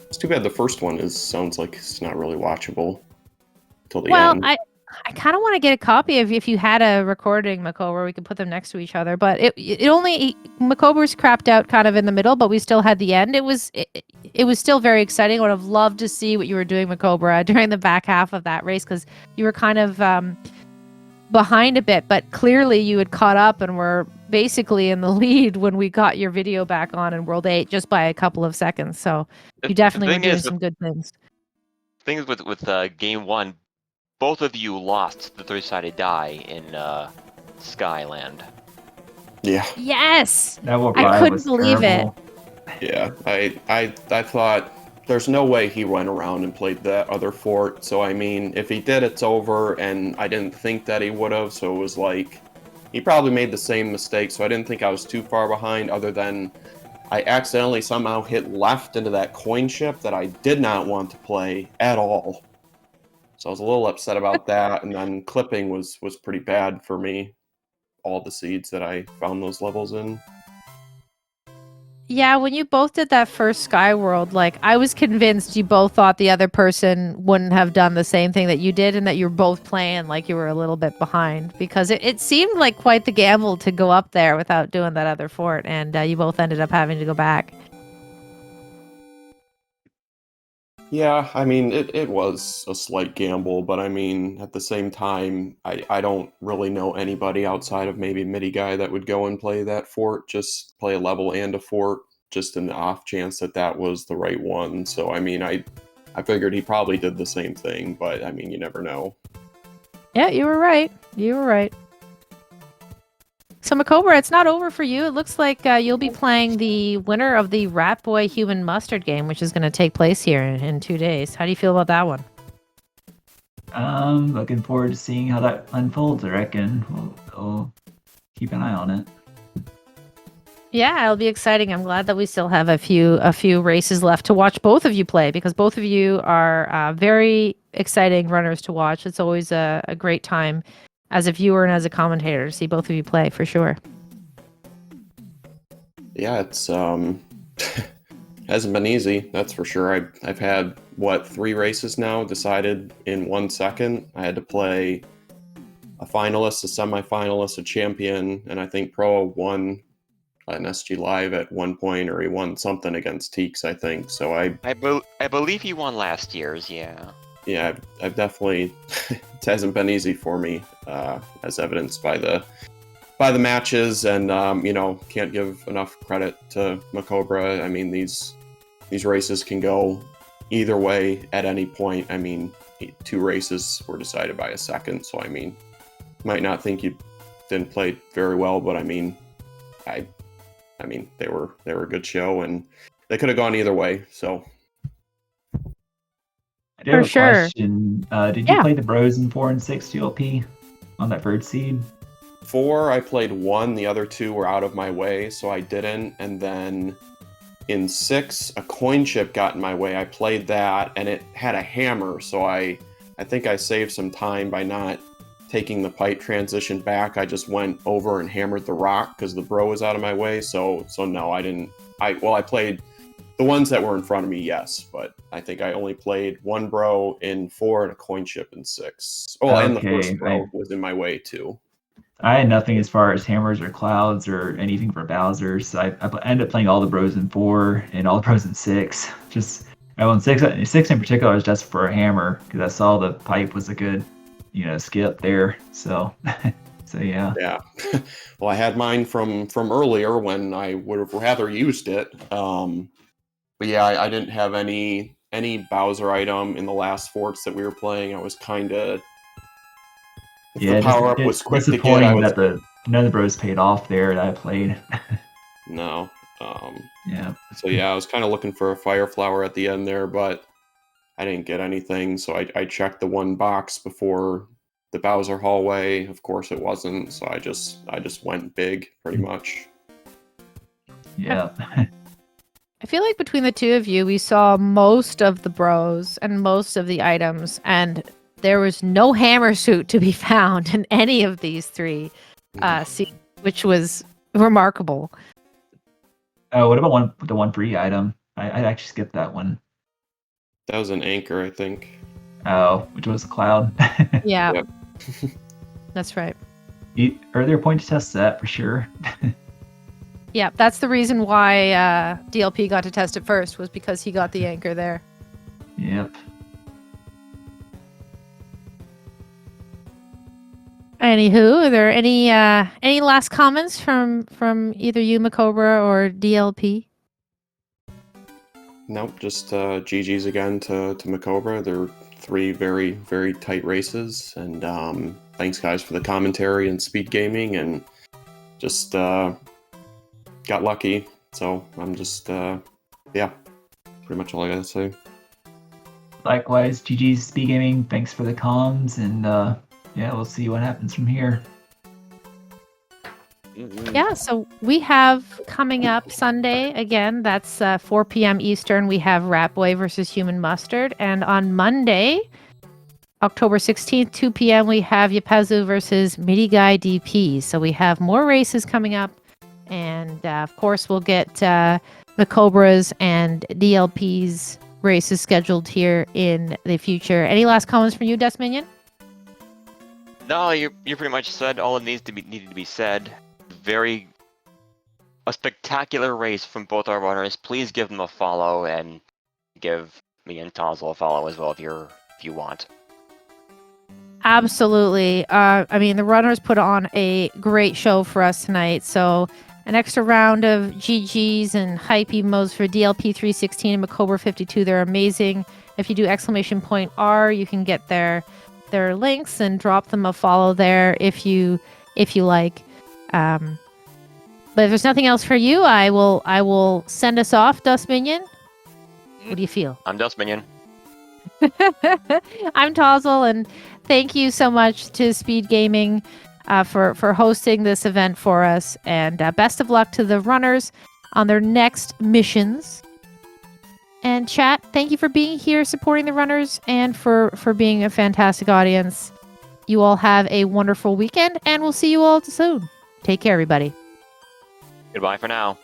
It's too bad the first one sounds like it's not really watchable till the Well, end. I kind of want to get a copy of, if you had a recording, MaCobra, we could put them next to each other. But MaCobra's crapped out kind of in the middle, but we still had the end. It was still very exciting. I would have loved to see what you were doing, MaCobra, during the back half of that race, because you were kind of behind a bit, but clearly you had caught up and were basically in the lead when we got your video back on in World 8, just by a couple of seconds. So you definitely were doing some good things. Things with game 1, both of you lost the three-sided die in Skyland. Yeah. Yes. That will I couldn't was believe terrible. Yeah, I thought there's no way he went around and played that other fort. So I mean, if he did, it's over, and I didn't think that he would have. So it was like he probably made the same mistake. So I didn't think I was too far behind, other than I accidentally somehow hit left into that coin ship that I did not want to play at all. So I was a little upset about that, and then clipping was pretty bad for me. All the seeds that I found those levels in. Yeah, when you both did that first Sky World, like, I was convinced you both thought the other person wouldn't have done the same thing that you did, and that you were both playing like you were a little bit behind, because it seemed like quite the gamble to go up there without doing that other fort, and you both ended up having to go back. Yeah, I mean, it was a slight gamble, but I mean, at the same time, I don't really know anybody outside of maybe Midi Guy that would go and play that fort, just play a level and a fort, just in the off chance that that was the right one. So, I mean, I figured he probably did the same thing, but I mean, you never know. Yeah, you were right. You were right. So, MaCobra, it's not over for you. It looks like you'll be playing the winner of the Rat Boy Human Mustard game, which is going to take place here in 2 days. How do you feel about that one? Looking forward to seeing how that unfolds. I reckon we'll keep an eye on it. Yeah, it'll be exciting. I'm glad that we still have a few races left to watch both of you play, because both of you are very exciting runners to watch. It's always a great time as a viewer and as a commentator to see both of you play, for sure. Yeah, it's hasn't been easy, that's for sure. I've had 3 races now decided in 1 second. I had to play a finalist, a semifinalist, a champion, and I think Pro won an SGLIVE at one point, or he won something against Teeks, I think. So I believe he won last year's, yeah. Yeah, I've definitely it hasn't been easy for me, as evidenced by the matches, and can't give enough credit to MaCobra. I mean, these races can go either way at any point. I mean, 2 races were decided by a second, so I mean, might not think you didn't play very well, but I mean, I mean they were a good show, and they could have gone either way. So. I do have a question. Did you play the Bros in 4 and 6 DLP on that bird seed? 4, I played 1. The other 2 were out of my way, so I didn't. And then in 6, a coin chip got in my way. I played that, and it had a hammer, so I think I saved some time by not taking the pipe transition back. I just went over and hammered the rock because the bro was out of my way. So no, I didn't. I played the ones that were in front of me, yes, but I think I only played 1 bro in 4 and a coin chip in 6. Oh, and the first bro was in my way too. I had nothing as far as hammers or clouds or anything for Bowser's. So I ended up playing all the bros in 4 and all the bros in 6. Just I won 6 in particular was just for a hammer because I saw the pipe was a good, skip there. So so yeah. Yeah. Well, I had mine from earlier when I would have rather used it. But yeah, I didn't have any Bowser item in the last forts that we were playing. I was kind of Yeah, the power up was quick to get. Disappointing that none of the bros paid off there that I played. No. Yeah. So yeah, I was kind of looking for a fire flower at the end there, but I didn't get anything. So I checked the one box before the Bowser hallway. Of course, it wasn't. So I just went big, pretty much. Yeah. I feel like between the two of you, we saw most of the bros and most of the items, and there was no hammer suit to be found in any of these 3 seats, which was remarkable. Oh, what about the one free item? I actually skipped that one. That was an anchor, I think. Oh, which was a cloud. Yeah. Yep. That's right. Earlier point to test that for sure. Yeah, that's the reason why DLP got to test it first, was because he got the anchor there. Yep. Anywho, are there any last comments from either you, MaCobra, or DLP? Nope, just GG's again to MaCobra. They're 3 very, very tight races. And thanks, guys, for the commentary and Speedgaming. And just got lucky. So I'm just, yeah, pretty much all I got to say. Likewise, GG's Speedgaming. Thanks for the comms. And yeah, we'll see what happens from here. Yeah, so we have coming up Sunday, again, that's 4 p.m. Eastern, we have Rat Boy versus Human Mustard. And on Monday, October 16th, 2 p.m., we have Yapezu versus Midi Guy DP. So we have more races coming up. And of course, we'll get MaCobra's and DLP's races scheduled here in the future. Any last comments from you, Dust Minion? No, you pretty much said all it needed to be said. A spectacular race from both our runners. Please give them a follow and give me and Tonsil a follow as well if you want. Absolutely. I mean, the runners put on a great show for us tonight. So an extra round of GGs and hype emotes for DLP316 and MaCobra52. They're amazing. If you do !R, you can get their links and drop them a follow there if you like. But if there's nothing else for you, I will send us off, Dust Minion. What do you feel? I'm Dust Minion. I'm Tozzle, and thank you so much to Speedgaming for hosting this event for us. And best of luck to the runners on their next missions. And chat, thank you for being here, supporting the runners, and for being a fantastic audience. You all have a wonderful weekend, and we'll see you all soon. Take care, everybody. Goodbye for now.